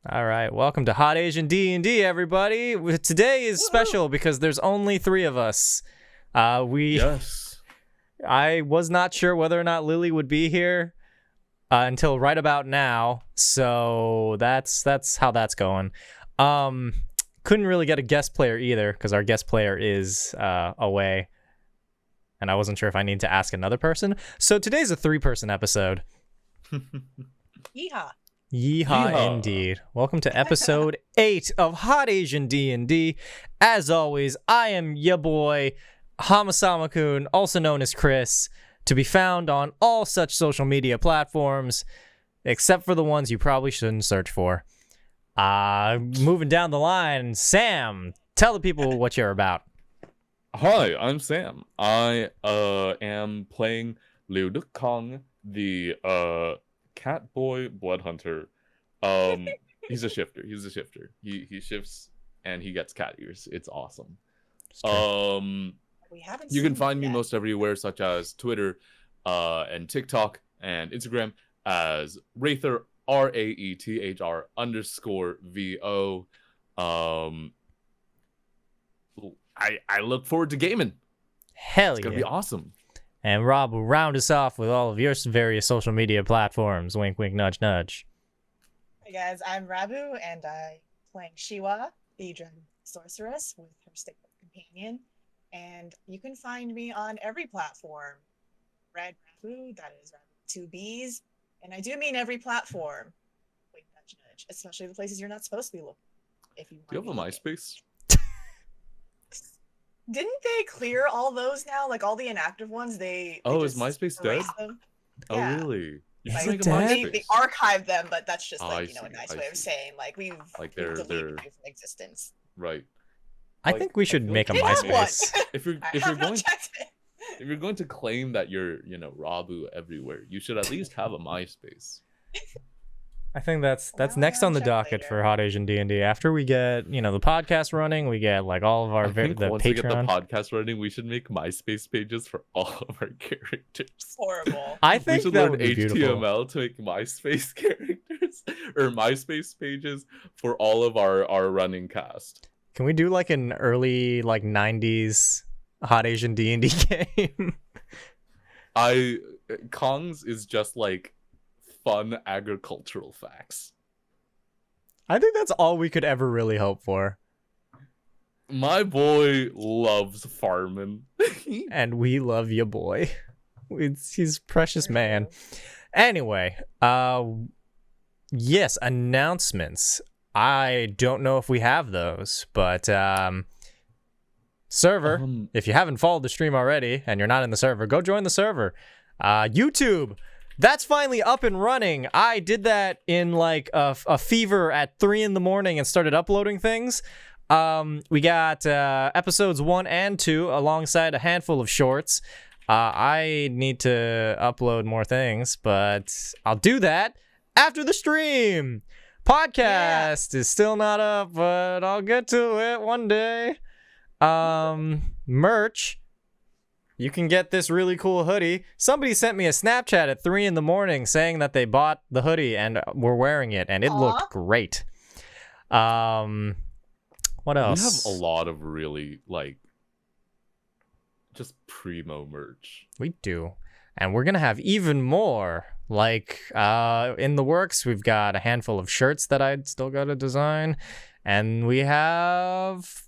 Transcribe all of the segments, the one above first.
All right, welcome to Hot Asian D&D, everybody. Today is special because there's only three of us. Yes. I was not sure whether or not Lily would be here until right about now, so that's how that's going. Couldn't really get a guest player either because our guest player is away, and I wasn't sure if I need to ask another person. So today's a three-person episode. Yeehaw. Yeehaw, indeed. Welcome to episode 8 of Hot Asian D&D. As always, I am ya boy, Hamasama-kun, also known as Chris, to be found on all such social media platforms, except for the ones you probably shouldn't search for. Moving down the line, Sam, tell the people what you're about. Hi, I'm Sam. I am playing Liu Kong, the cat boy blood hunter. He's a shifter. He shifts and he gets cat ears. It's awesome. We haven't You can seen find me yet. most everywhere, such as Twitter, and TikTok and Instagram as Raether, RAETHR_VO. I look forward to gaming. Hell It's gonna be awesome. And Rob will round us off with all of your various social media platforms. Wink, wink, nudge, nudge. Hey guys, I'm Rabu, and I'm playing Shiwa, the dragon sorceress, with her stick-up companion. And you can find me on every platform. Red Rabu, that is Rabu with 2 B's. And I do mean every platform. Wink, nudge, nudge. Especially the places you're not supposed to be looking. If you Do you have a want to be looking. MySpace? Didn't they clear all those now? Like all the inactive ones, they Is just MySpace dead? erased them? Oh, Yeah. really? You Is should it make a dead? They MySpace. archive them, but that's just Oh, like, I a see, nice I way of see. saying like we've They're- deleted you from existence. Right. I Like, think we should feel make a like It has one. MySpace. If you're I if you're have not going checked it. if you're going to claim that you're Rabu everywhere, you should at least have a MySpace. I think that's Well, next I'll on the check docket later. for Hot Asian D&D. After we get, the podcast running, we get like all of our I think the once we get the Patreon. podcast running, we should make MySpace pages for all of our characters. Horrible. I We think should that learn would be beautiful. HTML to make MySpace characters or MySpace pages for all of our running cast. Can we do like an early 90s Hot Asian D&D game? Kong's is just like fun agricultural facts. I think that's all we could ever really hope for. My boy loves farming. And we love you, boy. He's a precious man. Anyway, yes, announcements. I don't know if we have those, but server, if you haven't followed the stream already and you're not in the server, go join the server. YouTube, that's finally up and running. I did that in like a fever at 3 a.m. and started uploading things. We got episodes 1 and 2 alongside a handful of shorts. I need to upload more things, but I'll do that after the stream. Podcast is still not up, but I'll get to it one day. Merch. You can get this really cool hoodie. Somebody sent me a Snapchat at 3 a.m. saying that they bought the hoodie and were wearing it, and it looked great. What else? We have a lot of really just primo merch. We do. And we're going to have even more. In the works, we've got a handful of shirts that I'd still got to design. And we have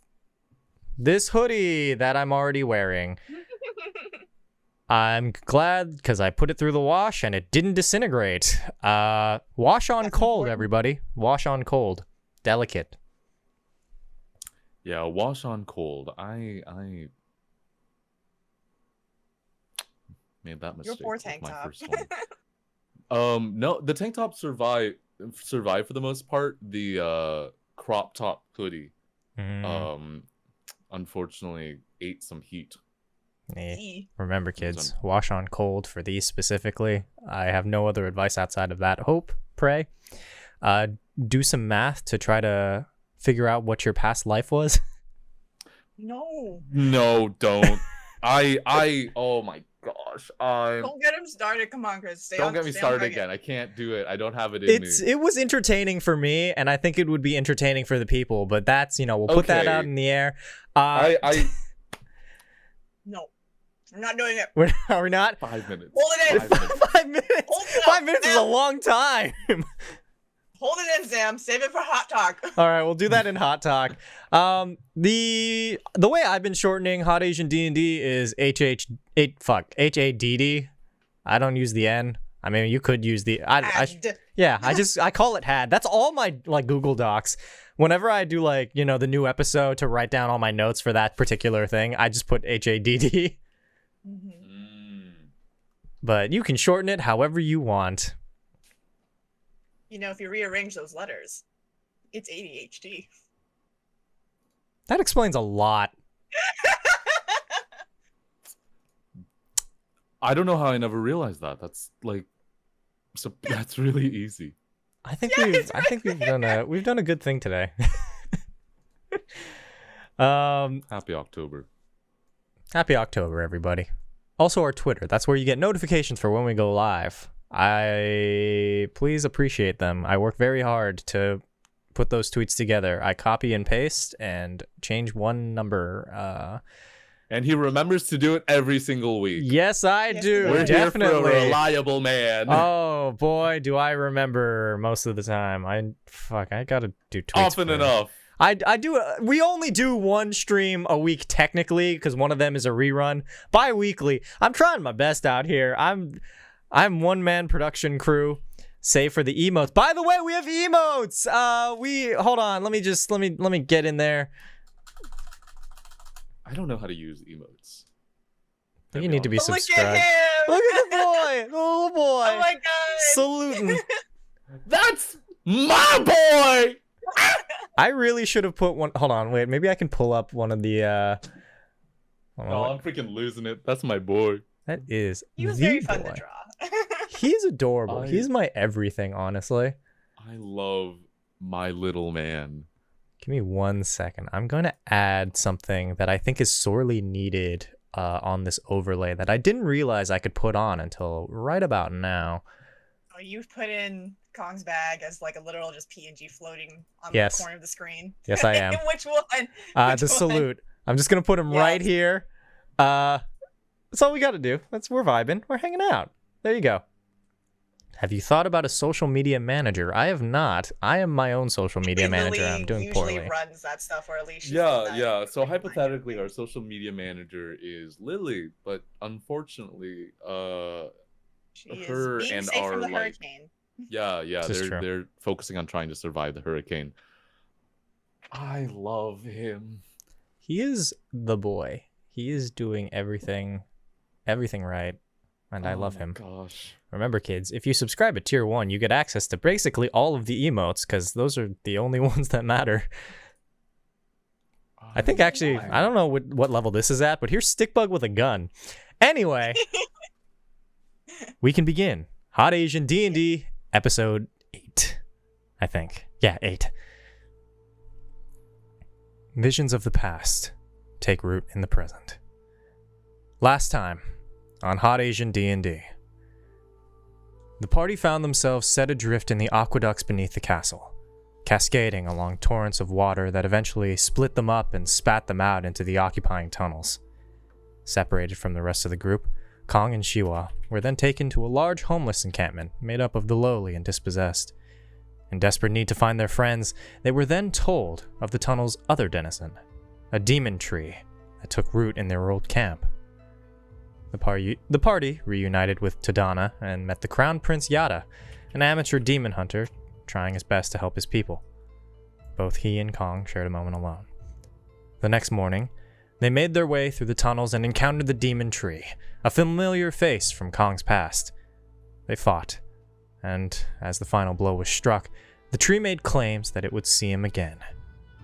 this hoodie that I'm already wearing. I'm glad because I put it through the wash and it didn't disintegrate. Wash on That's cold, important. everybody. Wash on cold. Delicate. Yeah, wash on cold. I made that mistake. poor with tank my top. first one. No, the tank top survived for the most part. The crop top hoodie unfortunately ate some heat. Remember, kids, wash on cold for these specifically. I have no other advice outside of that. Hope, pray. Do some math to try to figure out what your past life was. No. No, don't. I oh my god. gosh. Don't get him started. Come on, Chris. Don't get me started again. I can't do it. I don't have it in me. It was entertaining for me, and I think it would be entertaining for the people, but that's, we'll put that out in the air. No. I'm not doing it. Are we not? 5 minutes. Hold it in. 5 minutes. 5 minutes. Hold it up, 5 minutes is a Sam. long time. Hold it in, Sam. Save it for hot talk. All right, we'll do that in hot talk. The way I've been shortening Hot Asian D&D is HADD. I don't use the N. I mean, you could use the I call it HAD. That's all my Google Docs. Whenever I do the new episode to write down all my notes for that particular thing, I just put HADD. But you can shorten it however you want. If you rearrange those letters, it's ADHD. That explains a lot. I don't know how I never realized that. That's that's really easy. I think we've done a good thing today. Happy October. Happy October, everybody. Also our Twitter. That's where you get notifications for when we go live. Please appreciate them. I work very hard to put those tweets together. I copy and paste and change one number. And he remembers to do it every single week. Yes, I do. We're definitely here for a reliable man. Oh boy, do I remember most of the time. I gotta do tweets often enough. I do. We only do one stream a week technically because one of them is a rerun. Bi-weekly. I'm trying my best out here. I'm one-man production crew, save for the emotes. By the way, we have emotes. Hold on. Let me get in there. I don't know how to use emotes. You need to be subscribed. Look at him. Look at the boy, the little boy. Oh my god. Saluting. That's my boy. I really should have put one. Hold on, wait. Maybe I can pull up one of the. I'm freaking losing it. That's my boy. That is. He was the very fun boy. to draw. He's adorable. He's my everything, honestly. I love my little man. Give me 1 second. I'm going to add something that I think is sorely needed on this overlay that I didn't realize I could put on until right about now. Oh, you've put in Kong's bag as a literal just PNG floating on Yes. the corner of the screen. Yes, I am. Which one? The salute. I'm just going to put him right here. That's all we got to do. We're vibing. We're hanging out. There you go. Have you thought about a social media manager? I have not. I am my own social media manager. I'm doing poorly. Usually runs that stuff, or at least Yeah. So hypothetically, our social media manager is Lily, but unfortunately, her and safe our from the hurricane. they're focusing on trying to survive the hurricane. I love him. He is the boy. He is doing everything right, and I love him. Gosh. Remember, kids, if you subscribe at Tier 1, you get access to basically all of the emotes, because those are the only ones that matter. I think, actually, I don't know what level this is at, but here's Stickbug with a gun. Anyway, we can begin. Hot Asian D&D, Episode 8, I think. Yeah, 8. Visions of the past take root in the present. Last time on Hot Asian D&D, the party found themselves set adrift in the aqueducts beneath the castle, cascading along torrents of water that eventually split them up and spat them out into the occupying tunnels. Separated from the rest of the group, Kong and Shiwa were then taken to a large homeless encampment made up of the lowly and dispossessed. In desperate need to find their friends, they were then told of the tunnel's other denizen, a demon tree that took root in their old camp. The party reunited with Tadana and met the Crown Prince Yada, an amateur demon hunter trying his best to help his people. Both he and Kong shared a moment alone. The next morning, they made their way through the tunnels and encountered the demon tree, a familiar face from Kong's past. They fought, and as the final blow was struck, the tree made claims that it would see him again,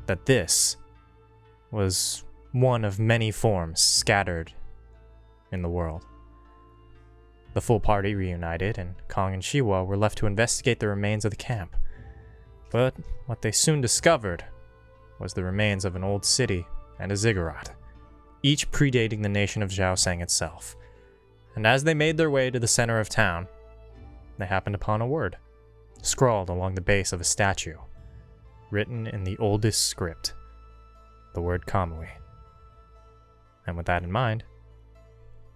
that this was one of many forms scattered in the world. The full party reunited, and Kong and Shiwa were left to investigate the remains of the camp. But what they soon discovered was the remains of an old city and a ziggurat, each predating the nation of Zhaoseng itself. And as they made their way to the center of town, they happened upon a word, scrawled along the base of a statue, written in the oldest script, the word Kamui. And with that in mind,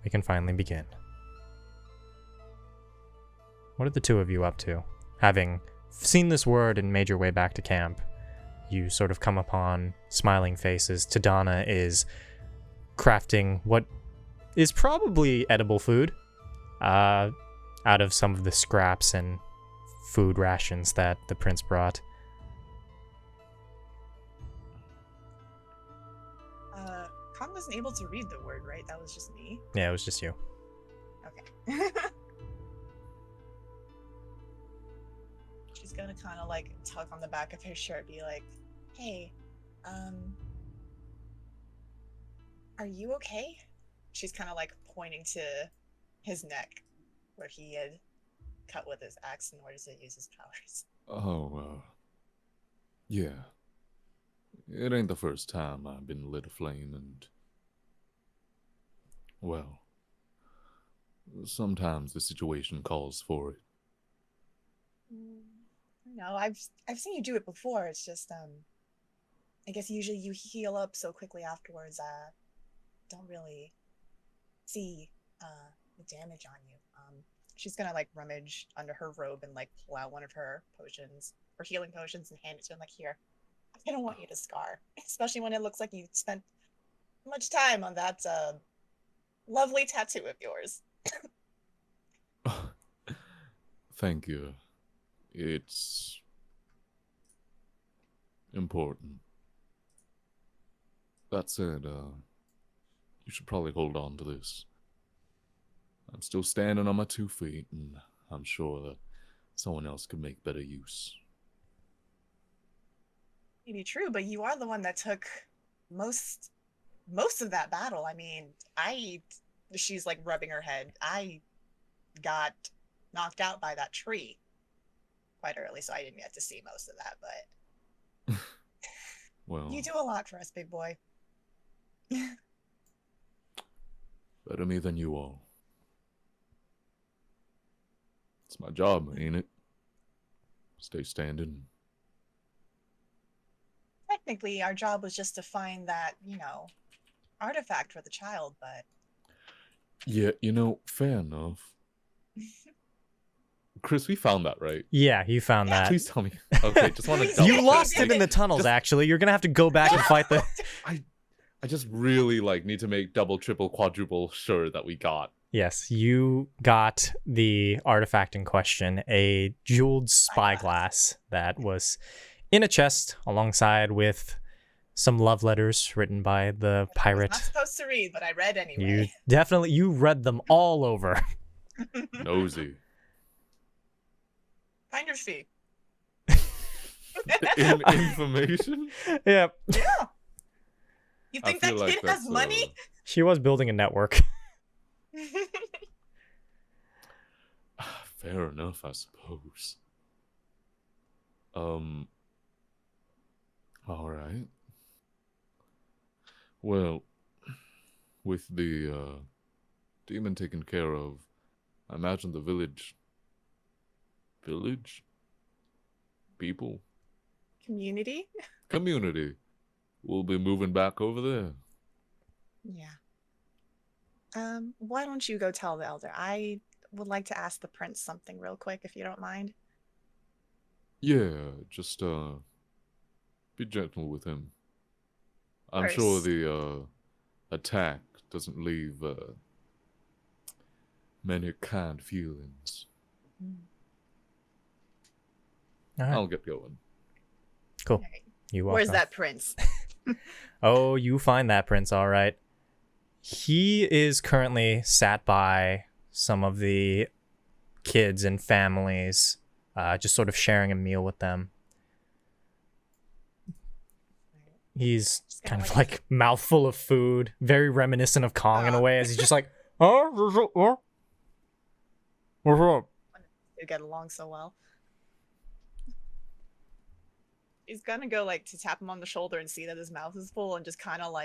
we can finally begin. What are the two of you up to? Having seen this word and made your way back to camp, you sort of come upon smiling faces. Tadana is crafting what is probably edible food out of some of the scraps and food rations that the prince brought. Kong wasn't able to read the word, right? That was just me. Yeah, it was just you. Okay. She's gonna kind of like tug on the back of his shirt, be like, "Hey, are you okay?" She's kind of like pointing to his neck, where he had cut with his axe in order to use his powers. Oh, yeah. It ain't the first time I've been lit aflame, and well, sometimes the situation calls for it. No, I've seen you do it before. It's just I guess usually you heal up so quickly afterwards. Don't really see the damage on you. She's gonna like rummage under her robe and like pull out one of her potions, her healing potions, and hand it to him. Like, here, I don't want you to scar, especially when it looks like you spent much time on that lovely tattoo of yours. Thank you. It's important. That said, you should probably hold on to this. I'm still standing on my 2 feet, and I'm sure that someone else could make better use. Maybe true, but you are the one that took most of that battle. I mean, she's like rubbing her head. I got knocked out by that tree quite early, so I didn't get to see most of that, but Well, you do a lot for us, big boy. better me than you all. It's my job, ain't it? Stay standing. Technically, our job was just to find that, artifact for the child, but... Yeah, fair enough. Chris, we found that, right? Yeah, you found that. Please tell me. Okay, just want to You lost it in the tunnels, actually. You're gonna have to go back and fight the... I just really, need to make double, triple, quadruple sure that we got. Yes, you got the artifact in question, a jeweled spyglass that was in a chest alongside with some love letters written by the pirate. I was not supposed to read, but I read anyway. You read them all over. Nosy. Finder's fee. Information? Yep. Yeah. You think that kid has money? She was building a network. Fair enough, I suppose. All right. Well, with the demon taken care of, I imagine the village people, community will be moving back over there. Yeah. Why don't you go tell the elder? I would like to ask the prince something real quick, if you don't mind. Yeah, just be gentle with him. I'm sure the attack doesn't leave many kind feelings. All right. I'll get going. Cool. You walk Where's off. that prince? Oh, you find that prince, all right. He is currently sat by some of the kids and families, just sort of sharing a meal with them. He's kind of like mouthful of food, very reminiscent of Kong in a way, as he's just like, oh, what's up? They get along so well. He's gonna go to tap him on the shoulder and see that his mouth is full and just kind of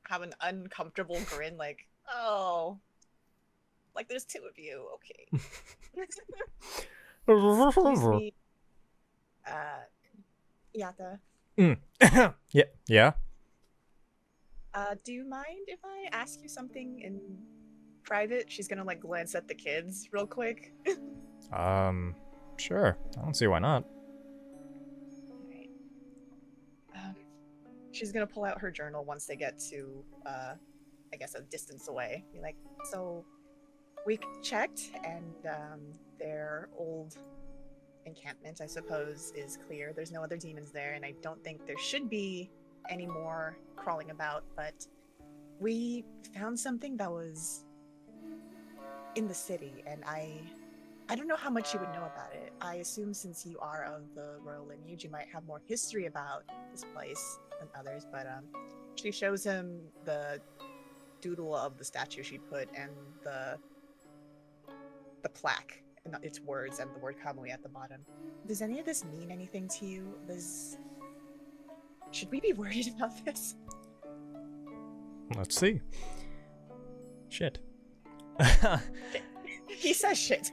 have an uncomfortable grin, oh, Like there's two of you. Okay. Excuse me. Yata. Yeah. Yeah. Do you mind if I ask you something in private? She's gonna like glance at the kids real quick. Sure. I don't see why not. Alright. She's gonna pull out her journal once they get to, I guess, a distance away. Be like, so we checked, and their old encampment, I suppose, is clear. There's no other demons there, and I don't think there should be any more crawling about, but we found something that was in the city, and I don't know how much you would know about it. I assume since you are of the royal lineage, you might have more history about this place than others, but she shows him the doodle of the statue she put and the plaque and its words and the word Kamui at the bottom. Does any of this mean anything to you? Should we be worried about this? Let's see. Shit. He says shit.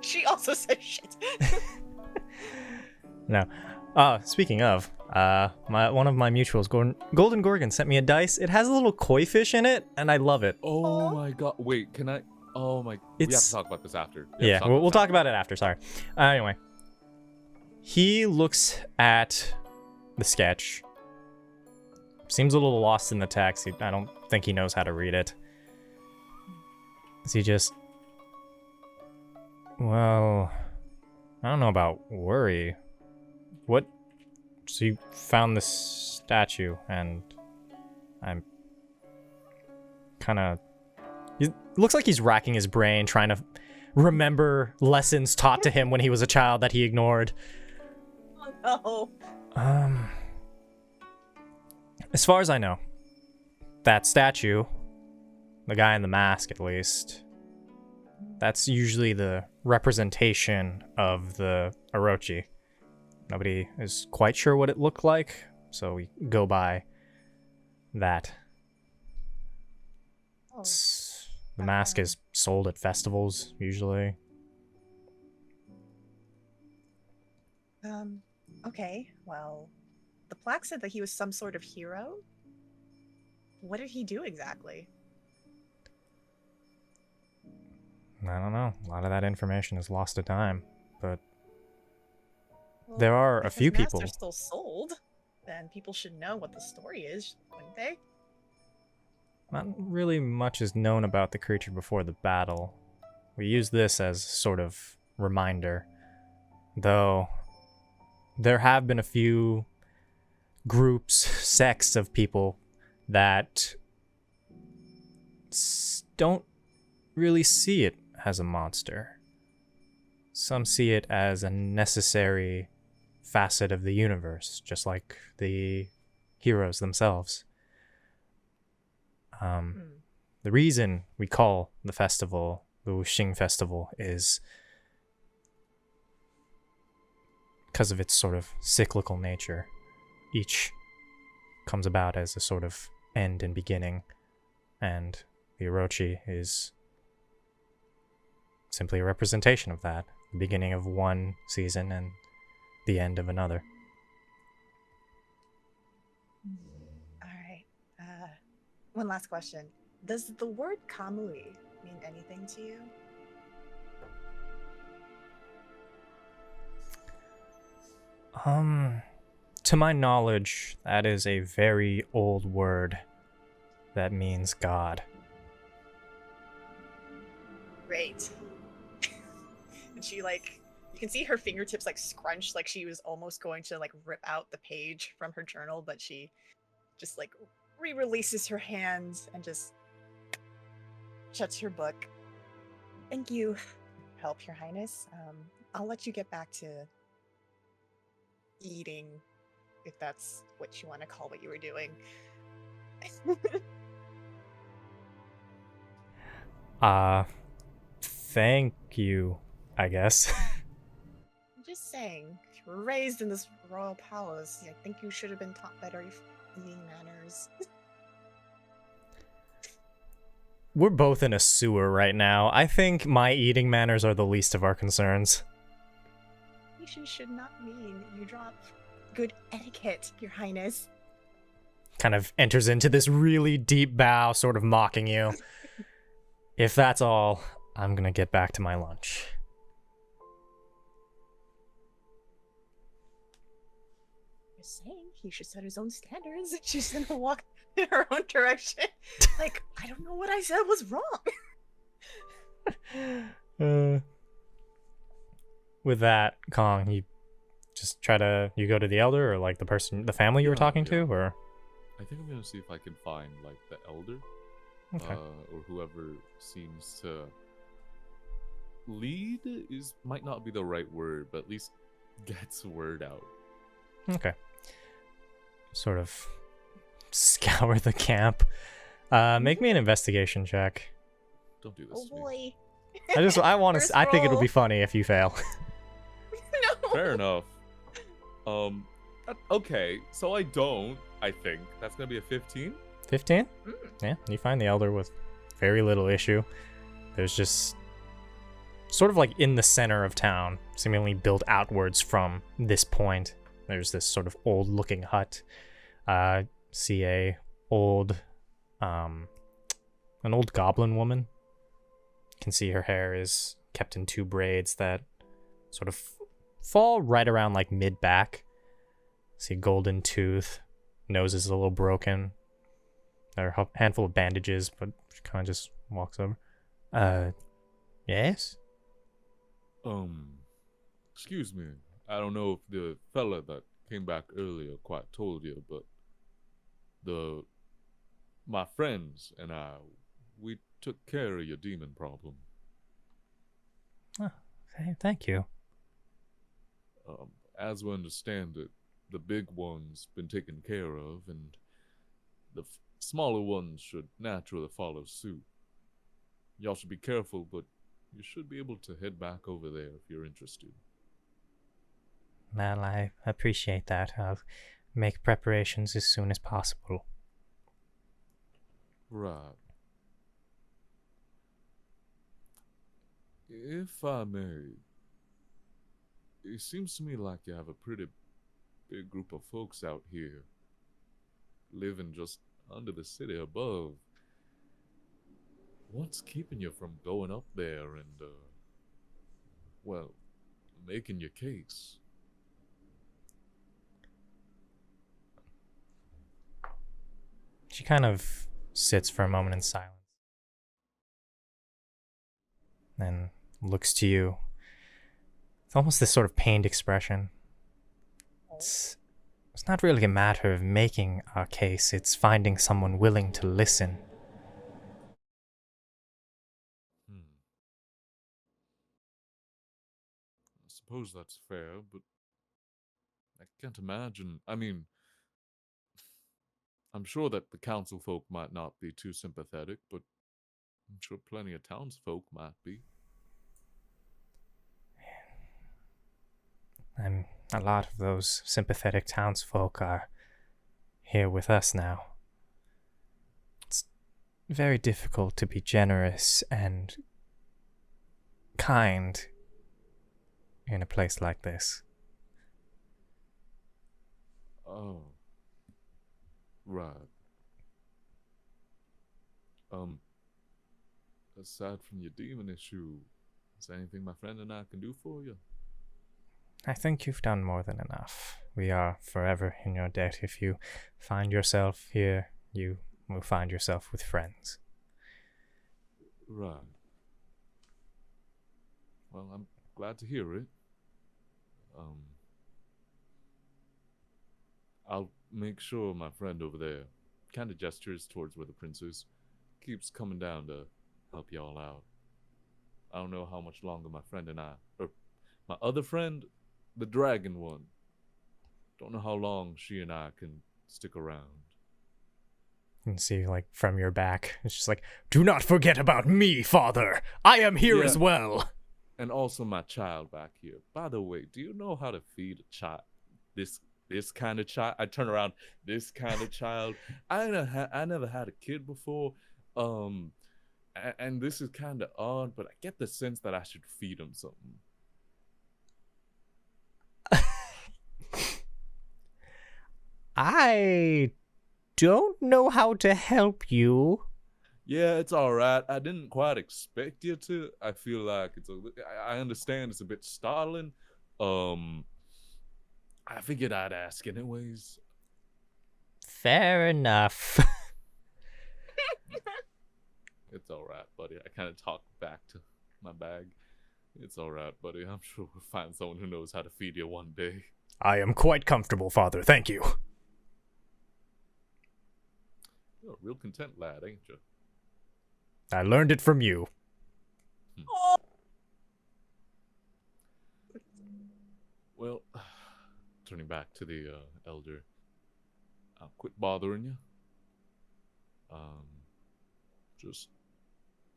She also says shit. No. Speaking of, one of my mutuals, Golden Gorgon, sent me a dice. It has a little koi fish in it, and I love it. Oh my god. Wait, can I? Oh my. We have to talk about this after. Yeah, we'll talk about it after. Sorry. Anyway. He looks at the sketch. Seems a little lost in the text. I don't think he knows how to read it. Is he just... Well... I don't know about worry. What... So you found this statue, and... I'm... kinda... It looks like he's racking his brain, trying to remember lessons taught to him when he was a child that he ignored. Oh no. As far as I know, that statue, the guy in the mask at least, that's usually the representation of the Orochi. Nobody is quite sure what it looked like, so we go by that. Oh. The mask is sold at festivals, usually. Okay, well, the plaque said that he was some sort of hero. What did he do exactly? I don't know. A lot of that information is lost to time, but Well, there are a if few his masks people. are still sold, then people should know what the story is, wouldn't they? Not really much is known about the creature before the battle. We use this as sort of reminder, though there have been a few groups, sects of people that don't really see it as a monster. Some see it as a necessary facet of the universe, just like the heroes themselves. The reason we call the festival the Wuxing Festival is because of its sort of cyclical nature. Each comes about as a sort of end and beginning, and the Orochi is simply a representation of that. The beginning of one season and the end of another. Alright. One last question. Does the word Kamui mean anything to you? To my knowledge, that is a very old word that means God. Great. And she you can see her fingertips scrunched, like she was almost going to rip out the page from her journal, but she just re-releases her hand and just shuts her book. Thank you. Help, Your Highness. I'll let you get back to eating, if that's what you want to call what you were doing. Thank you, I guess. I'm just saying, if you were raised in this royal palace, I think you should have been taught better eating manners. we're both in a sewer right now. I think my eating manners are the least of our concerns. Patience should not mean you drop good etiquette, Your Highness. Kind of enters into this really deep bow, sort of mocking you. If that's all, I'm gonna get back to my lunch. Just saying, he should set his own standards. She's gonna walk in her own direction. Like, I don't know what I said was wrong. With that, Kong, you just you go to the elder, or like the family you were talking to, or? I think I'm gonna see if I can find like the elder, Okay. or whoever seems to lead might not be the right word, but at least gets word out. Okay. Sort of scour the camp. Make me an investigation check. Don't do this. Oh to me. boy. I want First to. I think it'll roll. be funny if you fail. No. Fair enough. Okay, so I don't. I think that's gonna be a 15. 15? Mm. Yeah, you find the elder with very little issue. There's just sort of like in the center of town, seemingly built outwards from this point. There's this sort of old-looking hut. See an old goblin woman. You can see her hair is kept in two braids that sort of fall right around like mid-back. See a golden tooth. Nose is a little broken. There are a handful of bandages, but she kind of just walks over. Yes? Excuse me. I don't know if the fella that came back earlier quite told you, but my friends and I, we took care of your demon problem. Oh, thank you. As we understand it, the big one's been taken care of, and the smaller ones should naturally follow suit. Y'all should be careful, but you should be able to head back over there if you're interested. Well, I appreciate that. I'll make preparations as soon as possible. Right. If I may, it seems to me like you have a pretty big group of folks out here living just under the city above. What's keeping you from going up there and, well, making your case? She kind of sits for a moment in silence. Then looks to you. It's almost this sort of pained expression. It's not really a matter of making our case, it's finding someone willing to listen. I suppose that's fair, but I can't imagine. I mean, I'm sure that the council folk might not be too sympathetic, but I'm sure plenty of townsfolk might be. And a lot of those sympathetic townsfolk are here with us now. It's very difficult to be generous and kind in a place like this. Oh. Right. Aside from your demon issue, is there anything my friend and I can do for you? I think you've done more than enough. We are forever in your debt. If you find yourself here, you will find yourself with friends. Right. Well, I'm glad to hear it. I'll make sure my friend over there kind of gestures towards where the prince is, keeps coming down to help y'all out. I don't know how much longer my friend and I, or my other friend, the dragon one, don't know how long she and I can stick around. You can see, like, from your back, it's just like, do not forget about me, father! I am here as well! And also my child back here. By the way, do you know how to feed a child? This kind of child? I turn around, this kind of child. I never had a kid before. And this is kind of odd, but I get the sense that I should feed him something. I don't know how to help you. Yeah, it's all right. I didn't quite expect you to. I feel like I understand it's a bit startling. I figured I'd ask anyways. Fair enough. It's all right, buddy. I kind of talk back to my bag. It's all right, buddy. I'm sure we'll find someone who knows how to feed you one day. I am quite comfortable, Father. Thank you. You're a real content lad, ain't you? I learned it from you. Oh, Well, turning back to the elder, I'll quit bothering you. Just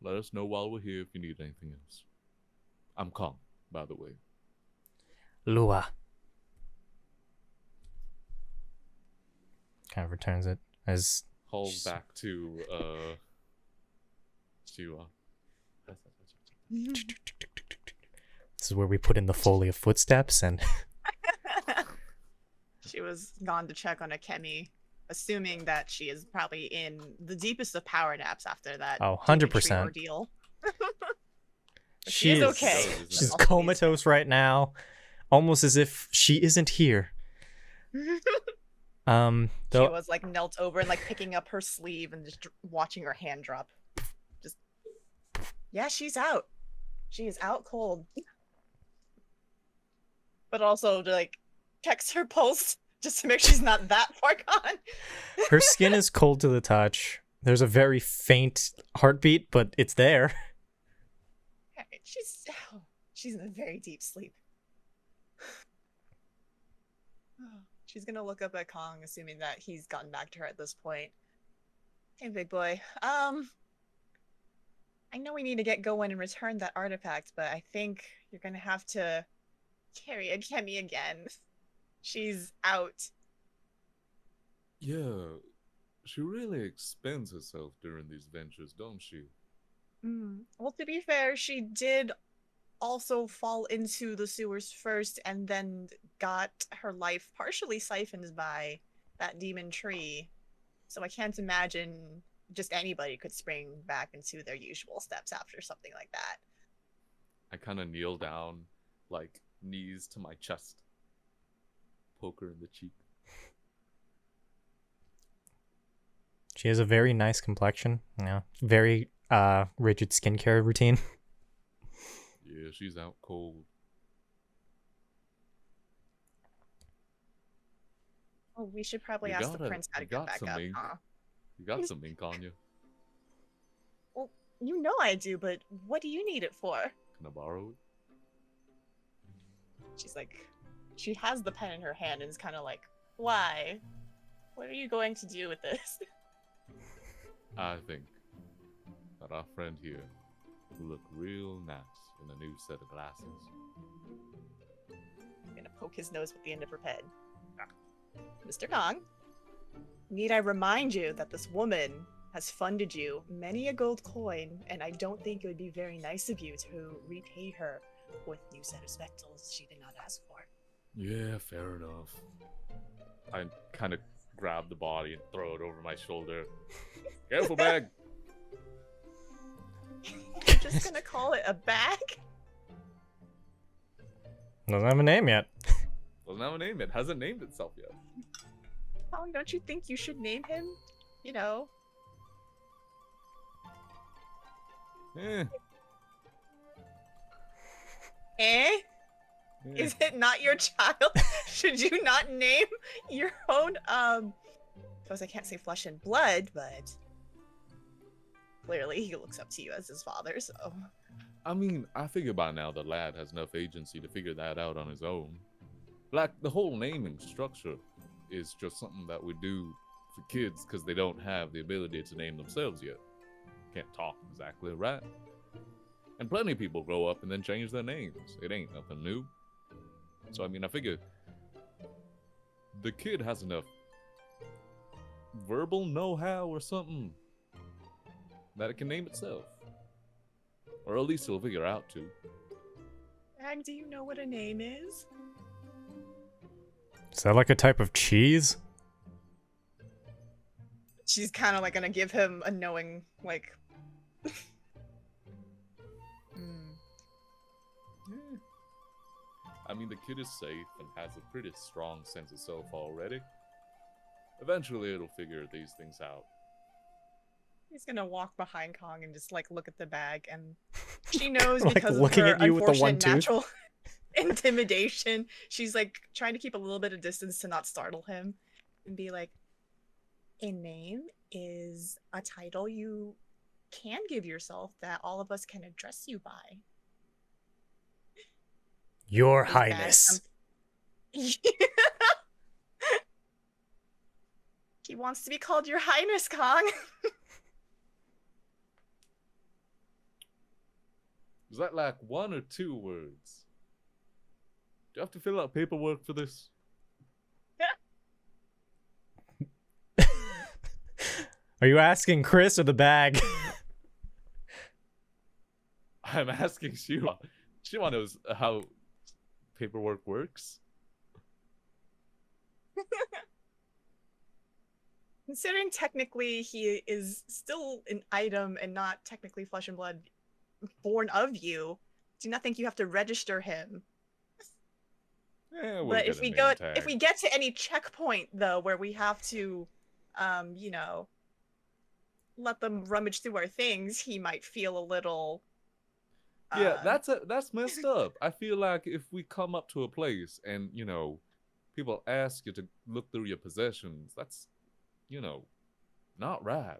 let us know while we're here if you need anything else. I'm Kong, by the way. Lua. Kind of returns it as Calls back to Shiwa. this is where we put in the Foley of footsteps and she was gone to check on Akemi, assuming that she is probably in the deepest of power naps after that. Oh, demon tree 100%. ordeal. she is is okay. She's Also comatose right now, almost as if she isn't here. She Though was like knelt over and like picking up her sleeve and just watching her hand drop. Just yeah, she's out. She is out cold. But also to like text her pulse just to make sure she's not that far gone. her skin is cold to the touch. There's a very faint heartbeat, but it's there. Alright, she's in a very deep sleep. She's gonna look up at Kong, assuming that he's gotten back to her at this point. Hey, big boy. I know we need to get going and return that artifact, but I think you're gonna have to carry Akemi again. She's out. Yeah, she really expends herself during these ventures, don't she? Well, to be fair, she did also fall into the sewers first and then got her life partially siphoned by that demon tree. So I can't imagine just anybody could spring back into their usual steps after something like that. I kind of kneel down, like knees to my chest, poke her in the cheek. She has a very nice complexion, very rigid skincare routine. Yeah, she's out cold. Oh, we should probably You ask the gotta- prince how to you get got back some up, ink. huh? You got some ink on you. Well, you know I do, but what do you need it for? Can I borrow it? She's like, she has the pen in her hand and is kind of like, why? What are you going to do with this? I think that our friend here will look real nice in a new set of glasses. I'm gonna poke his nose with the end of her pen. Mr. Kong, need I remind you that this woman has funded you many a gold coin, and I don't think it would be very nice of you to repay her with new set of spectacles she did not ask for. Yeah, fair enough. I kind of grab the body and throw it over my shoulder. Careful, bag! You're just gonna call it a bag? Doesn't have a name yet. Doesn't have a name yet. Hasn't named itself yet. Kong, don't you think you should name him? You know, Eh. eh? eh. Is it not your child? Should you not name your own, because I can't say flesh and blood, but clearly he looks up to you as his father, so. I mean, I figure by now the lad has enough agency to figure that out on his own. Like, the whole naming structure is just something that we do for kids because they don't have the ability to name themselves yet. Can't talk exactly, right? And plenty of people grow up and then change their names. It ain't nothing new. So, I mean, I figure the kid has enough verbal know-how or something that it can name itself. Or at least he'll figure out to. Ag, do you know what a name is? Is that like a type of cheese? She's kind of like gonna give him a knowing, like. I mean, the kid is safe and has a pretty strong sense of self already. Eventually, it'll figure these things out. He's gonna walk behind Kong and just like look at the bag, and she knows Like because of looking her at you with the one unfortunate tooth. natural intimidation. She's like trying to keep a little bit of distance to not startle him, and be like, "A name is a title you can give yourself that all of us can address you by." Your His bag Highness. He wants to be called Your Highness, Kong. Is that like 1 or 2 words? Do you have to fill out paperwork for this? Are you asking Chris or the bag? I'm asking Shiwa. Shiwa knows how paperwork works. Considering technically he is still an item and not technically flesh and blood born of you, do not think you have to register him. We'll But get if a we name go, tag. if we get to any checkpoint though, where we have to, you know, let them rummage through our things, he might feel a little. Yeah, that's messed up. I feel like if we come up to a place and, you know, people ask you to look through your possessions, that's, you know, not right.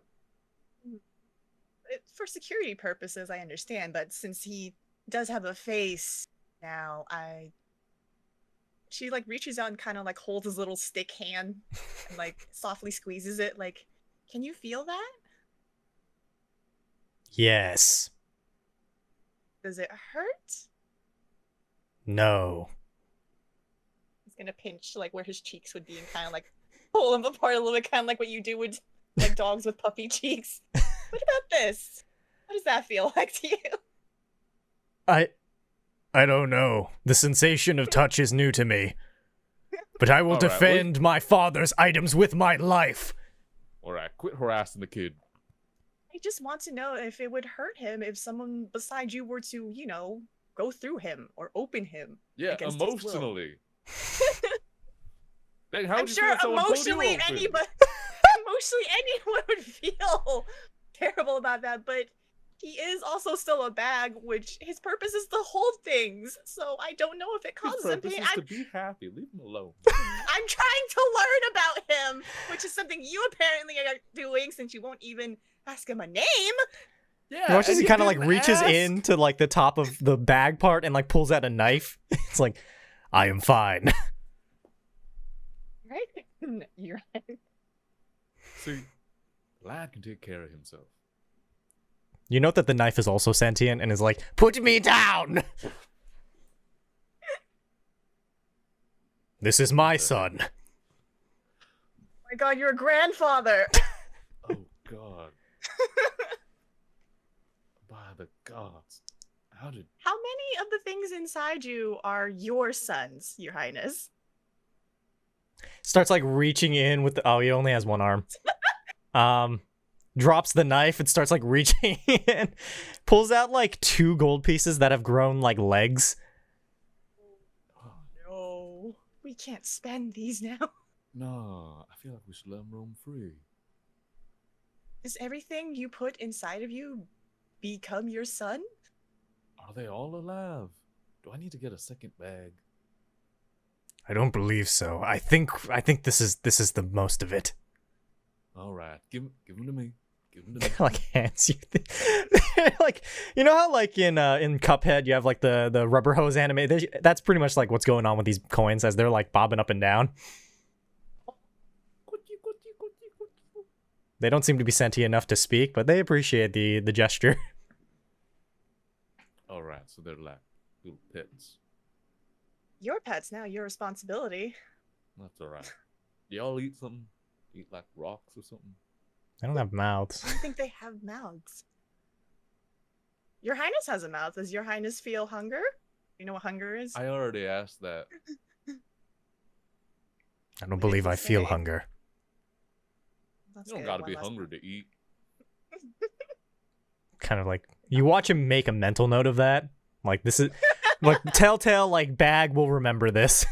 For security purposes, I understand, but since he does have a face now, she like reaches out and kind of like holds his little stick hand and like softly squeezes it. Like, can you feel that? Yes. Does it hurt? No. He's gonna pinch like where his cheeks would be and kind of like pull them apart a little bit, kind of like what you do with like dogs with puppy cheeks. What about this? What does that feel like to you? I don't know. The sensation of touch is new to me. But I will All right, defend my father's items with my life. Alright, quit harassing the kid. I just want to know if it would hurt him if someone beside you were to, you know, go through him or open him. Yeah, against his will. emotionally. Dang, how I'm would you sure feel if someone pulled you emotionally open? emotionally anyone would feel terrible about that, but he is also still a bag, which his purpose is to hold things. So I don't know if it His causes him purpose pain. is to be happy. Leave him alone. I'm trying to learn about him, which is something you apparently are doing since you won't even ask him a name. Yeah, Watch as and he you kind of like didn't reaches ask. in to like the top of the bag part and like pulls out a knife. It's like, I am fine. Right? You're right. See, lad can take care of himself. You note that the knife is also sentient and is like, put me down! This is my son. Oh my god, you're a grandfather. Oh God. By the gods. How did How many of the things inside you are your sons, Your Highness? Starts like reaching in with the, oh, he only has one arm. Drops the knife and starts like reaching in. Pulls out like 2 gold pieces that have grown like legs. No, we can't spend these now. No, I feel like we should let him roam free. Does everything you put inside of you become your son? Are they all alive? Do I need to get a second bag? I don't believe so. I think this is the most of it. All right, give him to me. Give him to me. Like hands you like, you know how like in Cuphead you have like the rubber hose anime. That's pretty much like what's going on with these coins as they're like bobbing up and down. They don't seem to be sentient enough to speak, but they appreciate the gesture. All right, so they're like little pets. Your pets now, your responsibility. That's all right. Y'all eat something? Eat like rocks or something? They don't have mouths. I don't think they have mouths. Your Highness has a mouth. Does Your Highness feel hunger? You know what hunger is? I already asked that. I don't What did believe he I feel say? hunger. That's You don't good, gotta one be less hungry one. to eat. Kind of like you watch him make a mental note of that. Like this is like Telltale like bag will remember this.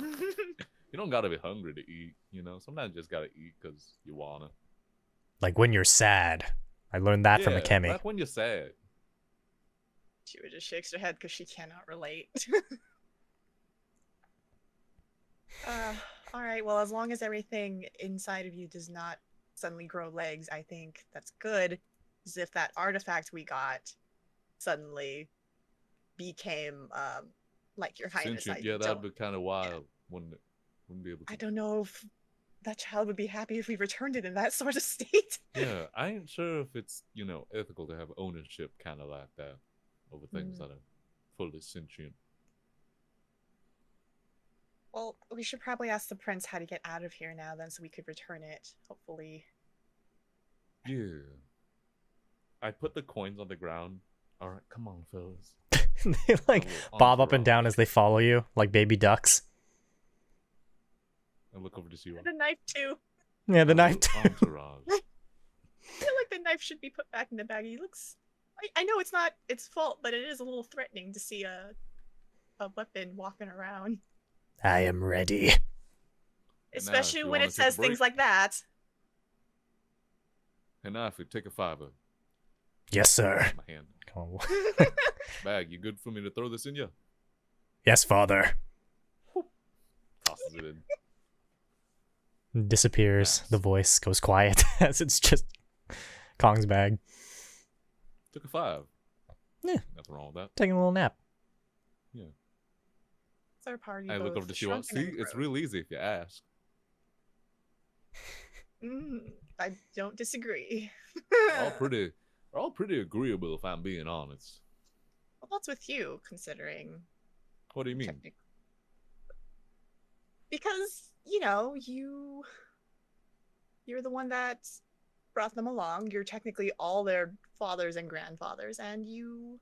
You don't gotta be hungry to eat, you know? Sometimes you just gotta eat because you wanna. Like when you're sad. I learned that from a Kemi. Like when you're sad. She just shakes her head because she cannot relate. All right, well, as long as everything inside of you does not suddenly grow legs, I think that's good. As if that artifact we got suddenly became like Your Highness. Sentient. Yeah, that'd be kind of wild. Wouldn't it? Wouldn't be able to. I don't know if that child would be happy if we returned it in that sort of state. Yeah, I ain't sure if it's, you know, ethical to have ownership kind of like that over things that are fully sentient. Well, we should probably ask the prince how to get out of here now then so we could return it, hopefully. Yeah. I put the coins on the ground. All right, come on, fellas. They like bob up and down as they follow you, like baby ducks. I look over to see you. The knife too. Yeah, the knife. Entourage. I feel like the knife should be put back in the bag. He looks... I know it's not its fault, but it is a little threatening to see a weapon walking around. I am ready. Especially you when wanna it take a says things like that. And now if we take a $5. Yes, sir. My hand. Come on. Bag, you good for me to throw this in you? Yes, father. Tosses it in. Disappears. Nice. The voice goes quiet as it's just Kong's bag. Took a 5. Yeah. Nothing wrong with that. Taking a little nap. Yeah. It's our party. I look over to see what. See, it's real easy if you ask. I don't disagree. They're all pretty agreeable if I'm being honest. Well, that's with you, considering. What do you mean? Because, you know, you're the one that brought them along. You're technically all their fathers and grandfathers, and you